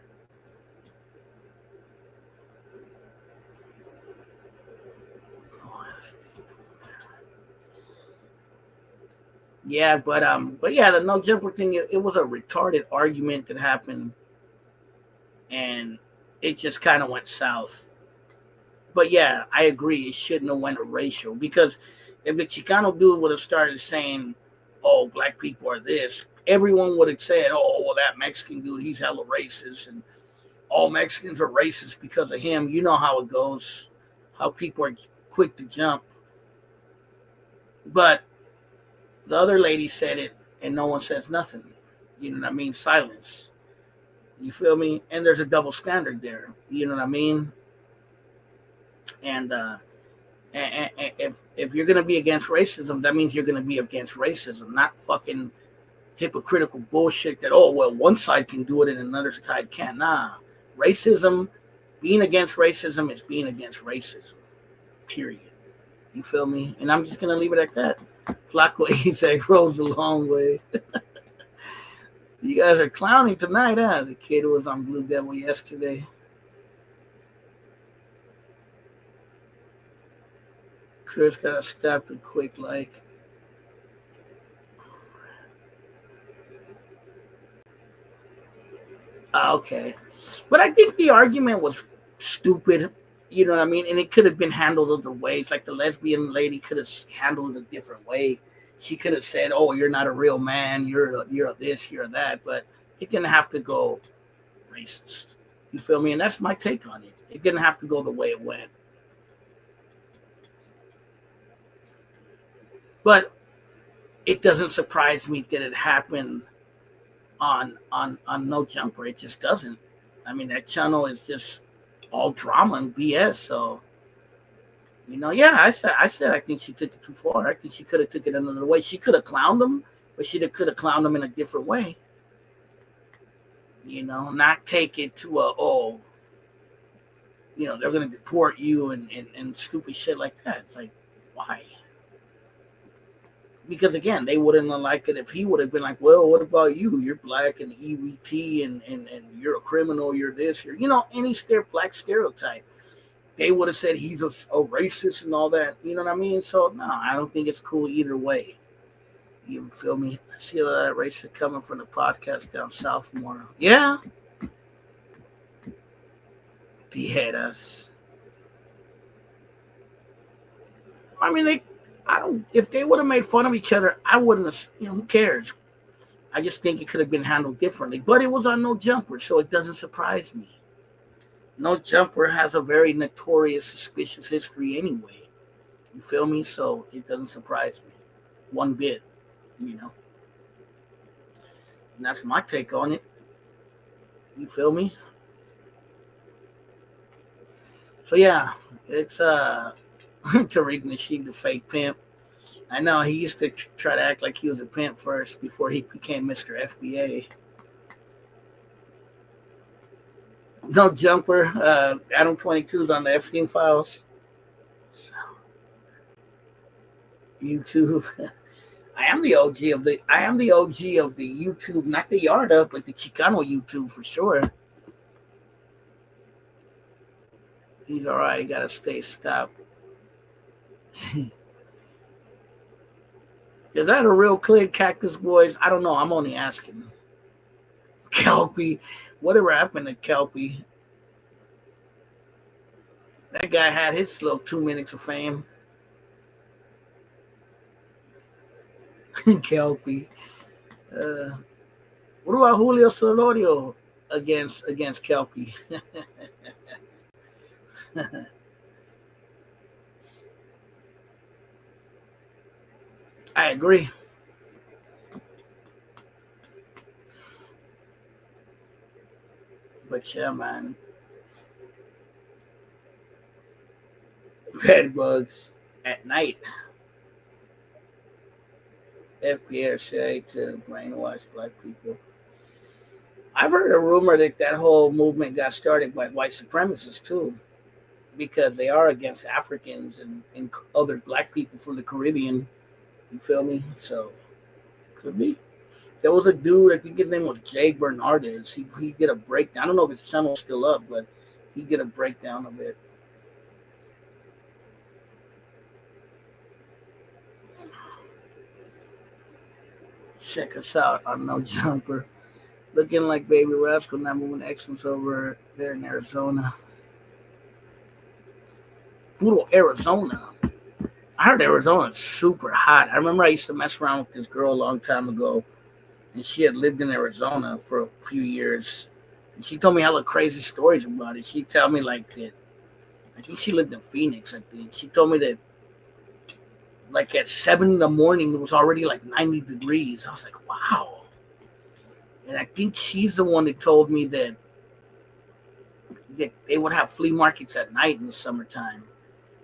but yeah, the no jumper thing. It was a retarded argument that happened, and it just kind of went south. But yeah, I agree. It shouldn't have went racial because if the Chicano dude would have started saying, "Oh, black people are this," everyone would have said, "Oh, well, that Mexican dude, he's hella racist," and all Mexicans are racist because of him. You know how it goes, how people are quick to jump. But the other lady said it, and no one says nothing. You know what I mean? Silence. You feel me? And there's a double standard there. You know what I mean? And if you're gonna be against racism, that means you're gonna be against racism, not fucking hypocritical bullshit that one side can do it and another side can't. Nah, racism, being against racism is being against racism. Period. You feel me? And I'm just gonna leave it at that. Flacco eats egg rolls a long way. You guys are clowning tonight, huh? The kid was on Blue Devil yesterday. Chris got to stop it quick, like. Okay. But I think the argument was stupid. You know what I mean? And it could have been handled other ways. Like the lesbian lady could have handled it a different way. She could have said, "Oh, you're not a real man. You're this, you're that." But it didn't have to go racist. You feel me? And that's my take on it. It didn't have to go the way it went. But it doesn't surprise me that it happened on No Jumper. It just doesn't. I mean, that channel is just all drama and BS. So, yeah, I said I think she took it too far. I think she could have took it another way. She could have clowned him, but she could have clowned him in a different way. Not take it to they're gonna deport you and stupid shit like that. It's like, why? Because again, they wouldn't have liked it if he would have been like, "Well, what about you? You're black and EBT and you're a criminal. You're this. You're any black stereotype." They would have said he's a racist and all that. You know what I mean? So no, I don't think it's cool either way. You feel me? I see a lot of racist coming from the podcast down south more. Yeah, Tijeras. I mean, I don't. If they would have made fun of each other, I wouldn't have. Who cares? I just think it could have been handled differently. But it was on No Jumper, so it doesn't surprise me. No Jumper has a very notorious, suspicious history anyway. You feel me? So it doesn't surprise me one bit. And that's my take on it. You feel me? So yeah, it's Tariq Nasheed, the fake pimp. I know he used to try to act like he was a pimp first before he became Mr. FBA. No Jumper, Adam 22 is on the Epstein files. So, YouTube. I am the OG of the YouTube, not the Yarda, but the Chicano YouTube for sure. He's all right. Gotta stay stopped. Is that a real clip, Cactus Boys? I don't know. I'm only asking. Kelpie. Whatever happened to Kelpie? That guy had his little 2 minutes of fame. Kelpie. What about Julio Solorio against Kelpie? I agree. But yeah, man. Bed bugs at night. FBA to brainwash black people. I've heard a rumor that whole movement got started by white supremacists too, because they are against Africans and other black people from the Caribbean. You feel me? So, could be. There was a dude, I think his name was Jay Bernardez. He did a breakdown. I don't know if his channel's still up, but he did a breakdown of it. Check us out on No Jumper. Looking like Baby Rascal, not moving excellence over there in Arizona. Puro Arizona. I heard Arizona's super hot. I remember I used to mess around with this girl a long time ago, and she had lived in Arizona for a few years. And she told me hella crazy stories about it. She told me like that. I think she lived in Phoenix. I think she told me that like at 7 in the morning it was already like 90 degrees. I was like, wow. And I think she's the one that told me that they would have flea markets at night in the summertime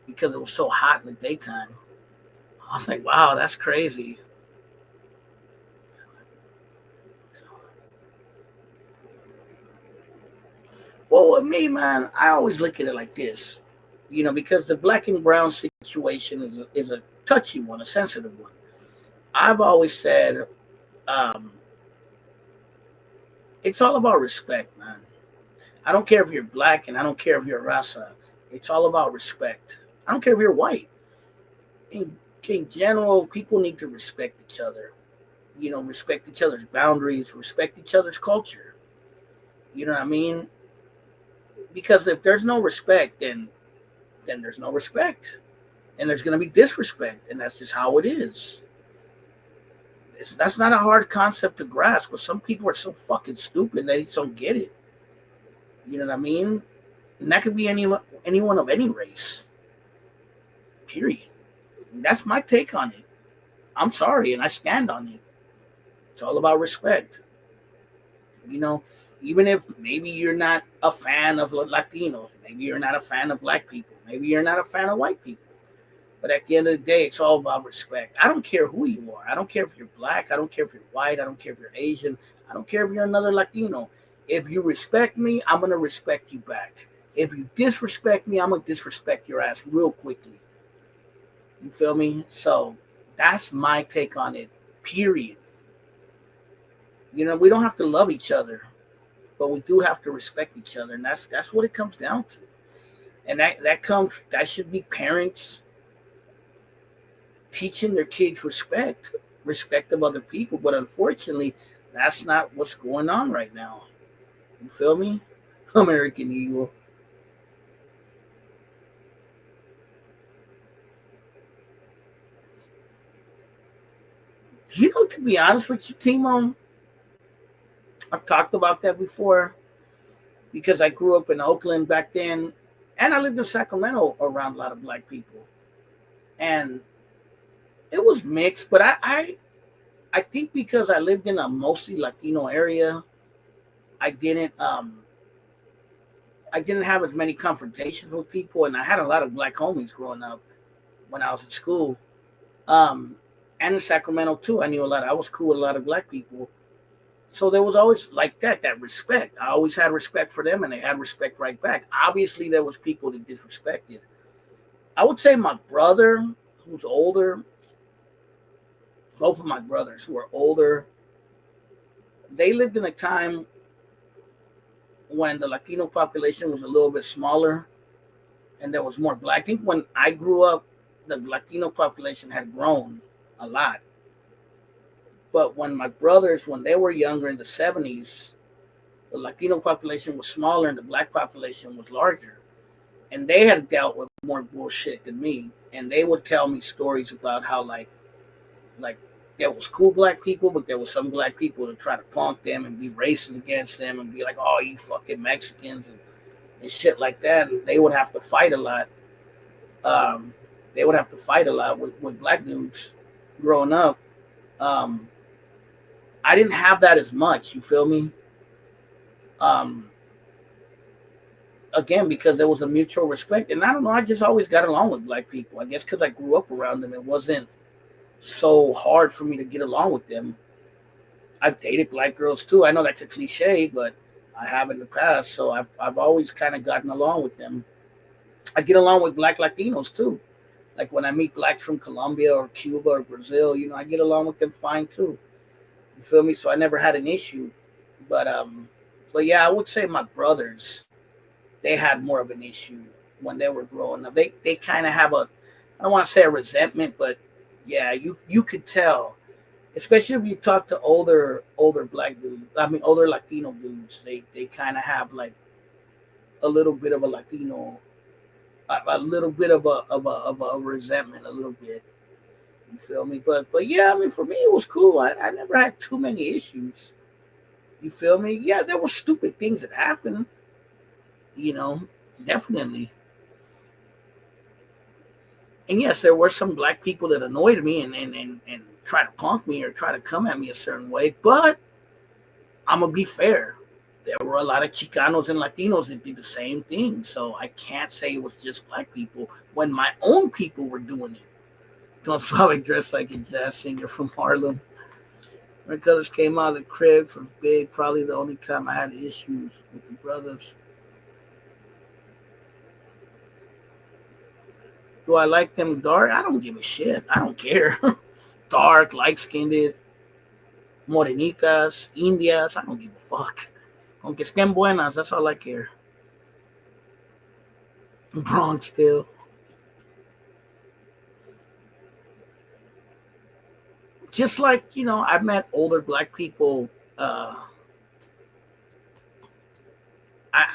because it was so hot in the daytime. I was like, wow, that's crazy. Well, with me, man, I always look at it like this, because the black and brown situation is a touchy one, a sensitive one. I've always said um, it's all about respect, man. I don't care if you're black and I don't care if you're Rasa. It's all about respect. I don't care if you're white. In general, people need to respect each other. Respect each other's boundaries, respect each other's culture. You know what I mean? Because if there's no respect, then there's no respect, and there's going to be disrespect, and that's just how it is. That's not a hard concept to grasp, but some people are so fucking stupid they just don't get it. You know what I mean? And that could be anyone of any race. Period. That's my take on it. I'm sorry, and I stand on it. It's all about respect. Even if maybe you're not a fan of Latinos, maybe you're not a fan of black people, maybe you're not a fan of white people. But at the end of the day, it's all about respect. I don't care who you are. I don't care if you're black. I don't care if you're white. I don't care if you're Asian. I don't care if you're another Latino. If you respect me, I'm going to respect you back. If you disrespect me, I'm going to disrespect your ass real quickly. You feel me? So that's my take on it, period. We don't have to love each other, but we do have to respect each other. And that's what it comes down to. And that should be parents teaching their kids respect of other people. But unfortunately, that's not what's going on right now. You feel me? American Eagle. To be honest with you, Timo, I've talked about that before because I grew up in Oakland back then, and I lived in Sacramento around a lot of black people. And it was mixed, but I think because I lived in a mostly Latino area, I didn't have as many confrontations with people, and I had a lot of black homies growing up when I was in school. And in Sacramento too, I knew a lot. I was cool with a lot of black people, so there was always like that respect. I always had respect for them, and they had respect right back. Obviously, there was people that disrespected. I would say my brother, who's older, both of my brothers who are older, they lived in a time when the Latino population was a little bit smaller and there was more black. I think when I grew up, the Latino population had grown a lot. But when my brothers, when they were younger in the 70s, the Latino population was smaller and the black population was larger. And they had dealt with more bullshit than me. And they would tell me stories about how like there was cool black people, but there was some black people that try to punk them and be racist against them and be like, oh, you fucking Mexicans and shit like that. And they would have to fight a lot. They would have to fight a lot with black dudes growing up. I didn't have that as much, you feel me? Again, because there was a mutual respect. And I don't know, I just always got along with black people. I guess because I grew up around them, it wasn't so hard for me to get along with them. I've dated black girls too. I know that's a cliche, but I have in the past. So I've always kind of gotten along with them. I get along with black Latinos too. Like when I meet blacks from Colombia or Cuba or Brazil, I get along with them fine too. You feel me? So I never had an issue. But yeah, I would say my brothers, they had more of an issue when they were growing up. They kind of have I don't want to say a resentment, but yeah, you could tell Especially if you talk to older black dudes. I mean, older Latino dudes. They kind of have like a little bit of a Latino, a little bit of a resentment, a little bit. You feel me? But yeah, I mean, for me it was cool. I never had too many issues. You feel me? Yeah, there were stupid things that happened. You know, definitely. And yes, there were some black people that annoyed me and try to punk me or try to come at me a certain way. But I'm gonna be fair. There were a lot of Chicanos and Latinos that did the same thing. So I can't say it was just black people when my own people were doing it. Don't probably dressed like a jazz singer from Harlem. My brothers came out of the crib from big. Probably the only time I had issues with the brothers. Do I like them dark? I don't give a shit. I don't care. Dark, light skinned, morenitas, indias. I don't give a fuck. Con que estén buenas, that's all I care. Bronx still. Just like, I've met older black people. I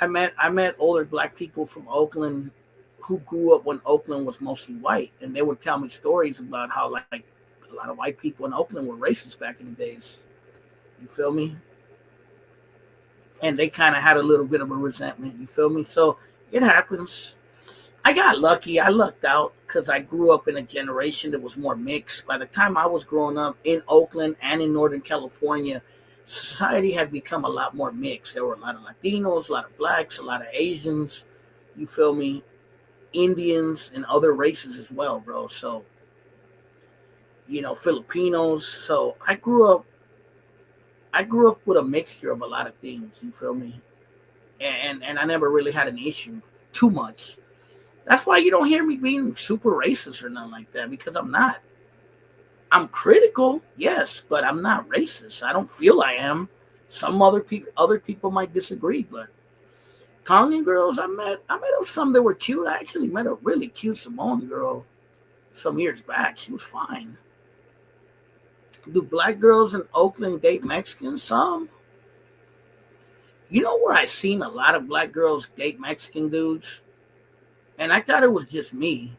met older black people from Oakland who grew up when Oakland was mostly white, and they would tell me stories about how like a lot of white people in Oakland were racist back in the days. You feel me? And they kind of had a little bit of a resentment. You feel me? So it happens. I got lucky. I lucked out because I grew up in a generation that was more mixed. By the time I was growing up in Oakland and in Northern California, society had become a lot more mixed. There were a lot of Latinos, a lot of blacks, a lot of Asians. You feel me? Indians and other races as well, bro. So, Filipinos. So I grew up with a mixture of a lot of things. You feel me? And I never really had an issue too much. That's why you don't hear me being super racist or nothing like that, because I'm not. I'm critical, yes, but I'm not racist. I don't feel I am. Some other people might disagree, but Tongan girls I met some that were cute. I actually met a really cute Samoan girl some years back. She was fine. Do black girls in Oakland date Mexicans? Some. You know where I seen a lot of black girls date Mexican dudes? And I thought it was just me.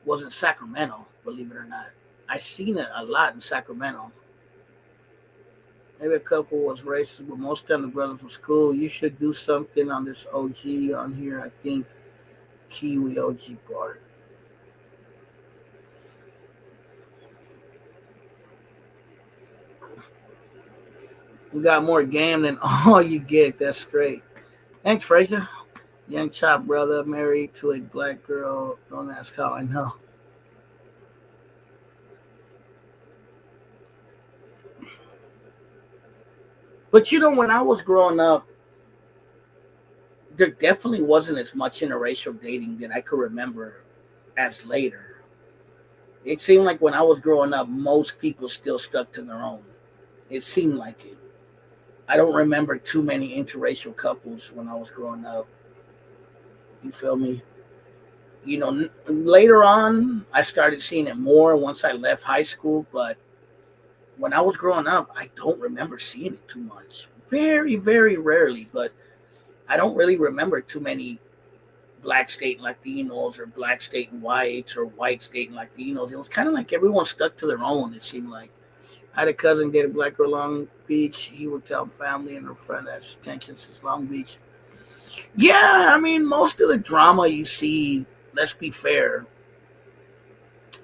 Was in Sacramento, believe it or not. I seen it a lot in Sacramento. Maybe a couple was racist, but most of the brothers was cool. You should do something on this OG on here. I think Kiwi OG part. You got more game than all you get. That's great. Thanks, Frazier. Young chop brother married to a black girl. Don't ask how I know. But when I was growing up, there definitely wasn't as much interracial dating that I could remember as later. It seemed like when I was growing up, most people still stuck to their own. It seemed like it. I don't remember too many interracial couples when I was growing up. You feel me? Later on, I started seeing it more once I left high school, but when I was growing up, I don't remember seeing it too much. Very, very rarely, but I don't really remember too many black state Latinos or black state whites or white state Latinos. It was kind of like everyone stuck to their own, it seemed like. I had a cousin date a black girl Long Beach. He would tell family and her friend that tensions is Long Beach. Yeah, I mean, most of the drama you see, let's be fair.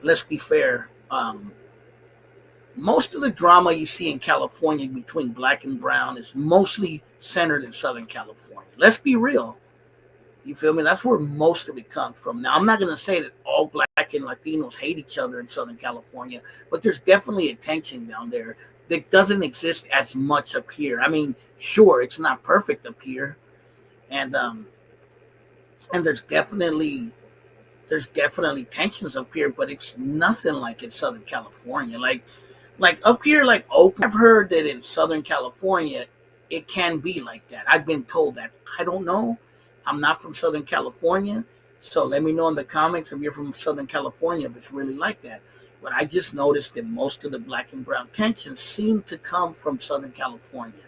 Let's be fair. Most of the drama you see in California between black and brown is mostly centered in Southern California. Let's be real. You feel me? That's where most of it comes from. Now, I'm not going to say that all black and Latinos hate each other in Southern California, but there's definitely a tension down there that doesn't exist as much up here. I mean, sure, it's not perfect up here, and there's definitely tensions up here, but it's nothing like in Southern California. Like up here, like Oakland, I've heard that in Southern California, it can be like that. I've been told that. I don't know. I'm not from Southern California, so let me know in the comments if you're from Southern California if it's really like that. But I just noticed that most of the black and brown tensions seem to come from Southern California.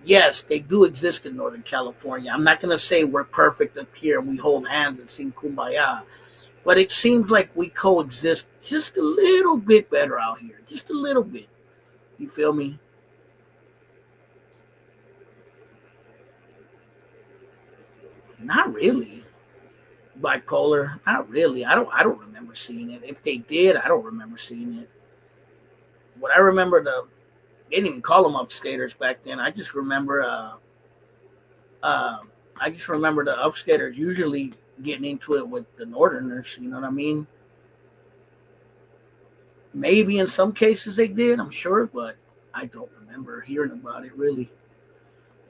Yes, they do exist in Northern California. I'm not going to say we're perfect up here and we hold hands and sing kumbaya, but it seems like we coexist just a little bit better out here. Just a little bit. You feel me? Not really. Bipolar? Not really. I don't remember seeing it. If they did, I don't remember seeing it. What I remember they didn't even call them upskaters back then. Uh I just remember the upskaters usually getting into it with the northerners, you know what I mean? Maybe in some cases they did, I'm sure, but I don't remember hearing about it really.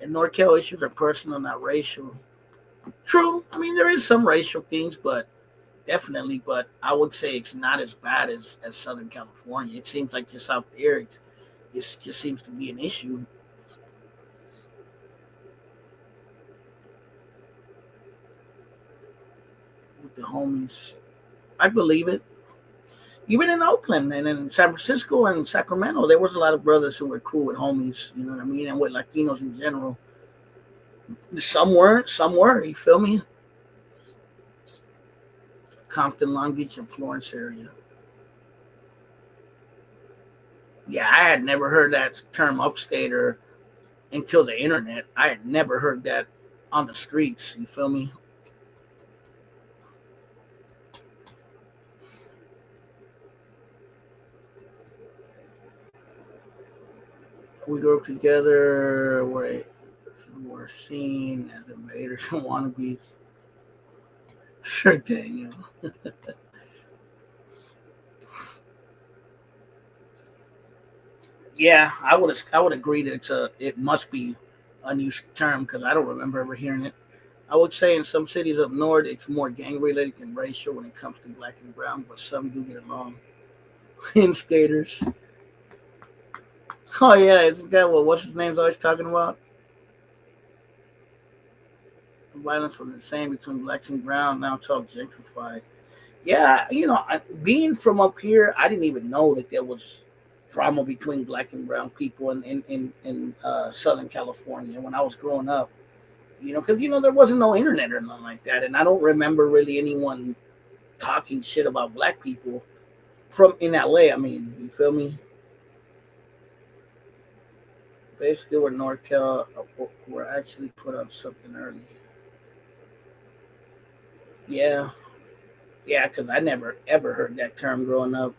And NorCal issues are personal, not racial. True. I mean, there is some racial things, but definitely. But I would say it's not as bad as Southern California. It seems like just out there, it just seems to be an issue with the homies. I believe it. Even in Oakland and in San Francisco and Sacramento, there was a lot of brothers who were cool with homies. You know what I mean? And with Latinos in general. Some weren't, some were. You feel me? Compton, Long Beach, and Florence area. Yeah, I had never heard that term upstater until the internet. I had never heard that on the streets. You feel me? We grew up together. We're seen as invaders and wannabes. Sure, Daniel. Yeah, I would agree that it must be a new term because I don't remember ever hearing it. I would say in some cities up north, it's more gang related than racial when it comes to black and brown, but some do get along. In skaters. Oh yeah, it's that what's his name's always talking about? The violence was the same between blacks and brown. Now it's all gentrified. Yeah, being from up here, I didn't even know that there was drama between black and brown people in Southern California when I was growing up. Because there wasn't no internet or nothing like that, and I don't remember really anyone talking shit about black people from in LA. I mean, you feel me? Basically, we're NorCal. We're actually put on something early. Yeah, yeah, because I never ever heard that term growing up.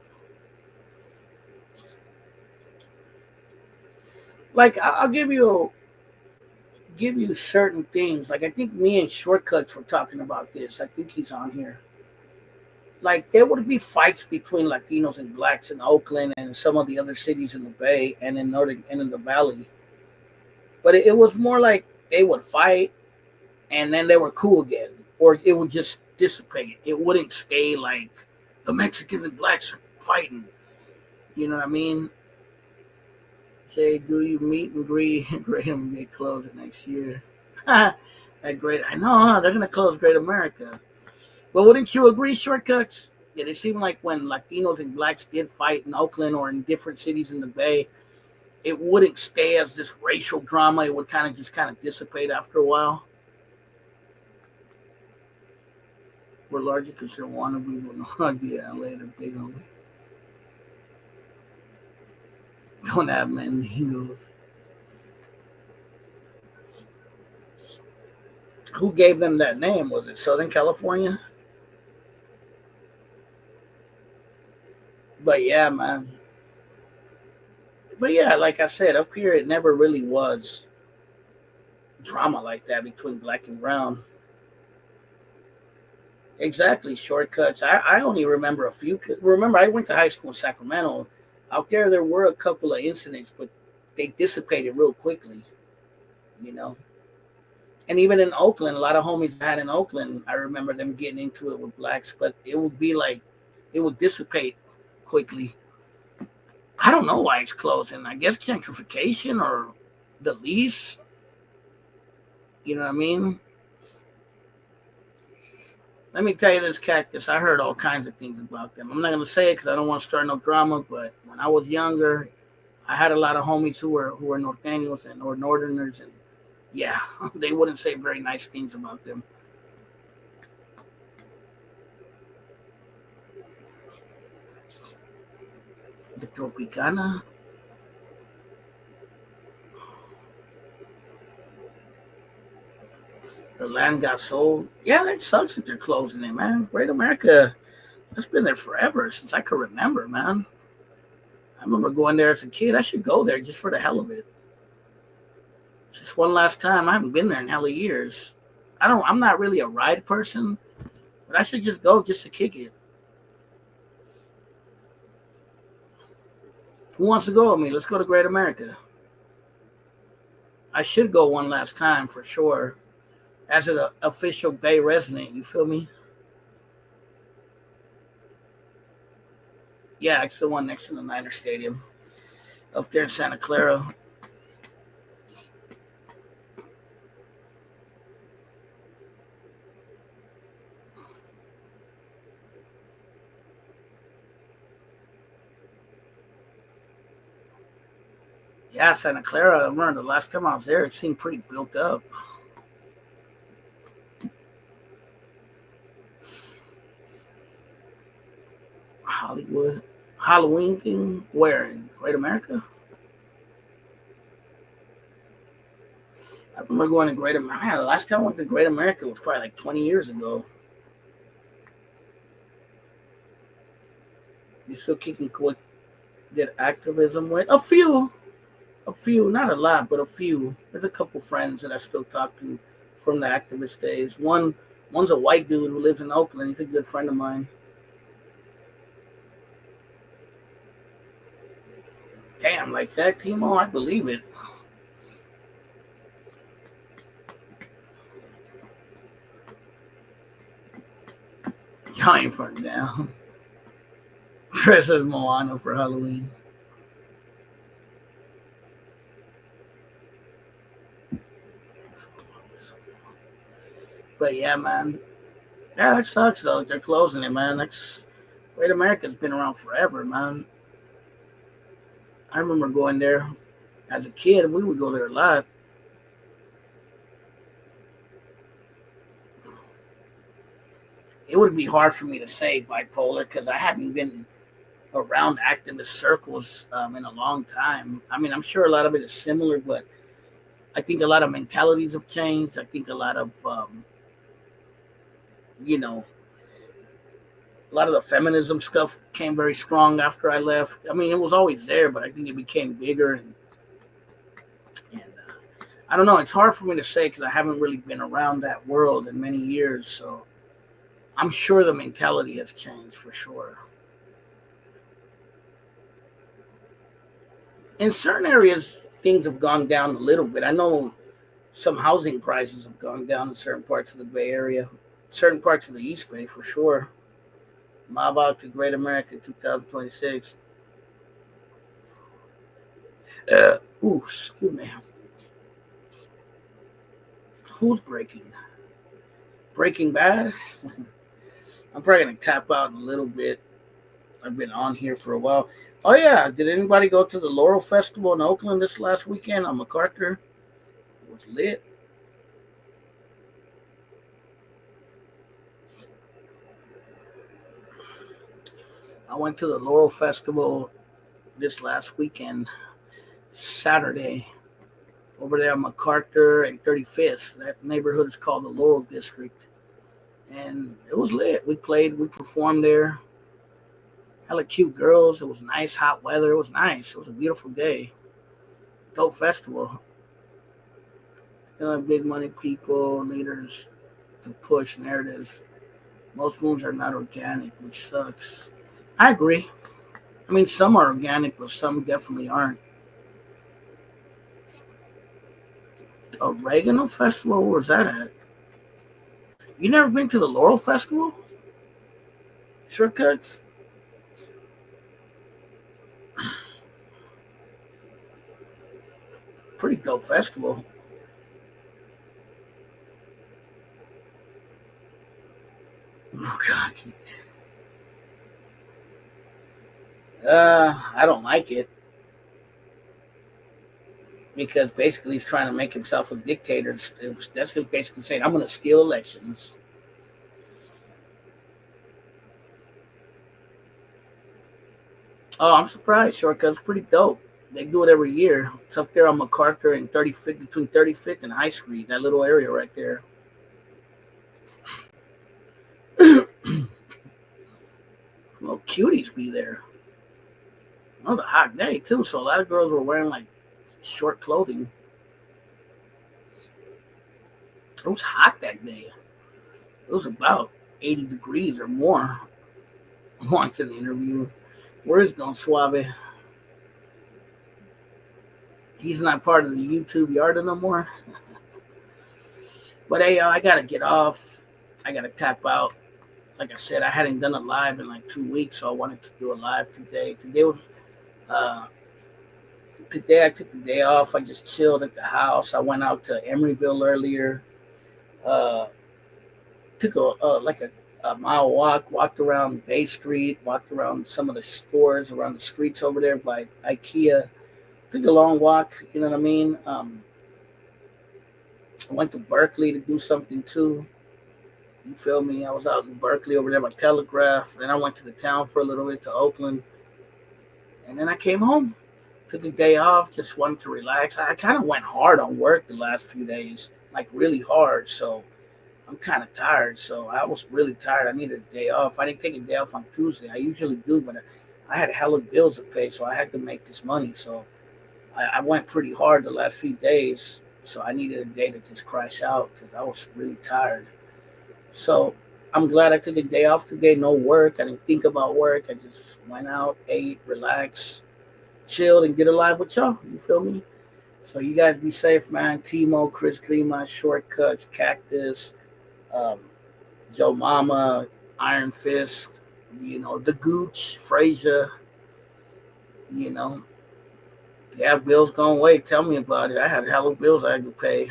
Like I'll give you certain things. Like I think me and Shortcuts were talking about this. I think he's on here. Like there would be fights between Latinos and blacks in Oakland and some of the other cities in the Bay and in Northern and in the Valley. But it was more like they would fight and then they were cool again, or it would just dissipate. It wouldn't stay like the Mexicans and blacks are fighting. You know what I mean? Say, do you meet and greet Great them they close it next year? That great, I know, huh? They're gonna close Great America. But wouldn't you agree, Shortcuts? Yeah, it seemed like when Latinos and blacks did fight in Oakland or in different cities in the Bay, it wouldn't stay as this racial drama. It would kind of dissipate after a while. We're largely considered wannabes with no idea later big homie. Don't have mandingos. Who gave them that name? Was it Southern California? But yeah, man. But yeah, like I said, up here it never really was drama like that between black and brown. Exactly, Shortcuts. I only remember a few. Remember, I went to high school in Sacramento. Out there were a couple of incidents, but they dissipated real quickly, you know. And even in Oakland, a lot of homies I had in Oakland, I remember them getting into it with blacks, but it would be like, it would dissipate quickly. I don't know why it's closing. I guess gentrification or the lease. You know what I mean? Let me tell you this cactus. I heard all kinds of things about them. I'm not gonna say it because I don't want to start no drama. But when I was younger, I had a lot of homies who were norteños and or northerners, and yeah, they wouldn't say very nice things about them. The Tropicana, the land got sold. Yeah, that sucks that they're closing it, man. Great America, that's been there forever since I can remember, man. I remember going there as a kid. I should go there just for the hell of it. Just one last time. I haven't been there in hella years. I'm not really a ride person, but I should just go just to kick it. Who wants to go with me? Let's go to Great America. I should go one last time for sure. As an official Bay resident, you feel me? Yeah, it's the one next to the Niner Stadium up there in Santa Clara. Yeah, Santa Clara. I remember the last time I was there, it seemed pretty built up. Hollywood. Halloween thing? Where? In Great America? I remember going to Great America. Man, the last time I went to Great America was probably like 20 years ago. You still kicking what did activism with? A few, not a lot, but a few. There's a couple friends that I still talk to from the activist days. One's a white dude who lives in Oakland. He's a good friend of mine. Damn, like that, Timo, I believe it. Y'all ain't front down. Dress as Moana for Halloween. But yeah, man. Yeah, that sucks though. They're closing it, man. That's Great America's been around forever, man. I remember going there as a kid. We would go there a lot. It would be hard for me to say bipolar because I haven't been around activist circles in a long time. I mean, I'm sure a lot of it is similar, but I think a lot of mentalities have changed. I think a lot of, you know, a lot of the feminism stuff came very strong after I left. I mean, it was always there, but I think it became bigger. And I don't know. It's hard for me to say because I haven't really been around that world in many years. So I'm sure the mentality has changed for sure. In certain areas, things have gone down a little bit. I know some housing prices have gone down in certain parts of the Bay Area, certain parts of the East Bay for sure. Mob out to Great America 2026. Excuse me. Who's breaking? Breaking Bad? I'm probably going to tap out in a little bit. I've been on here for a while. Oh, yeah. Did anybody go to the Laurel Festival in Oakland this last weekend on MacArthur? It was lit. I went to the Laurel Festival this last weekend, Saturday, over there on MacArthur and 35th. That neighborhood is called the Laurel District. And it was lit. We performed there. Hella cute girls. It was nice, hot weather. It was nice. It was a beautiful day. Dope festival. Big money people, leaders to push narratives. Most moves are not organic, which sucks. I agree. I mean, some are organic, but some definitely aren't. Oregano Festival? Where's that at? You never been to the Laurel Festival? Shortcuts? Pretty dope festival. Bukkake. I don't like it because basically he's trying to make himself a dictator. That's just basically saying, I'm going to steal elections. Oh, I'm surprised. Shortcut's pretty dope. They do it every year. It's up there on MacArthur and 35th, between 35th and High Street, that little area right there. Little cuties be there. It was a hot day, too, so a lot of girls were wearing, like, short clothing. It was hot that day. It was about 80 degrees or more. I wanted an interview. Where is Don Suave? He's not part of the YouTube Yarda no more. But hey, I gotta get off. I gotta tap out. Like I said, I hadn't done a live in like 2 weeks, so I wanted to do a live today. Uh, Today I took the day off. I just chilled at the house. I went out to Emeryville earlier. Uh, Took a mile walk. Walked around Bay Street. Walked around some of the stores around the streets over there by IKEA. Took a long walk. You know what I mean? I went to Berkeley to do something too. You feel me? I was out in Berkeley over there by Telegraph. Then I went to the town for a little bit to Oakland. And then I came home. Took a day off. Just wanted to relax. I kind of went hard on work the last few days. Like really hard. So I'm kind of tired. So I was really tired. I needed a day off. I didn't take a day off on Tuesday. I usually do. But I had hella bills to pay. So I had to make this money. So I went pretty hard the last few days. So I needed a day to just crash out because I was really tired. So I'm glad I took a day off today. No work. I didn't think about work. I just went out, ate, relaxed, chilled, and get alive with y'all. You feel me? So you guys be safe, man. Timo, Chris Grima, Shortcuts, Cactus, um, Joe Mama, Iron Fist, the Gooch, Frazier, you know. Yeah, bills gone away. Tell me about it. I had hella bills I had to pay.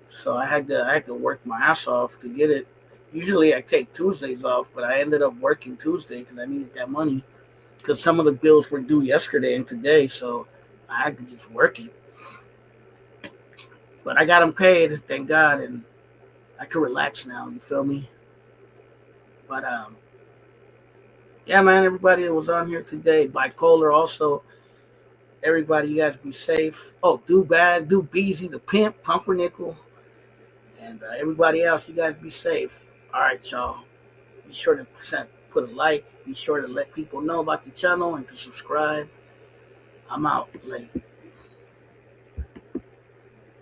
So I had to work my ass off to get it. Usually I take Tuesdays off, but I ended up working Tuesday because I needed that money. Because some of the bills were due yesterday and today, so I had to just work it. But I got them paid, thank God, and I can relax now. You feel me? But yeah, man. Everybody that was on here today, Bipolar also. Everybody, you guys be safe. Oh, Do Bad, Do Beezy, the Pimp, Pumpernickel. And everybody else, you guys be safe. All right, y'all. Be sure to put a like. Be sure to let people know about the channel and to subscribe. I'm out. Late.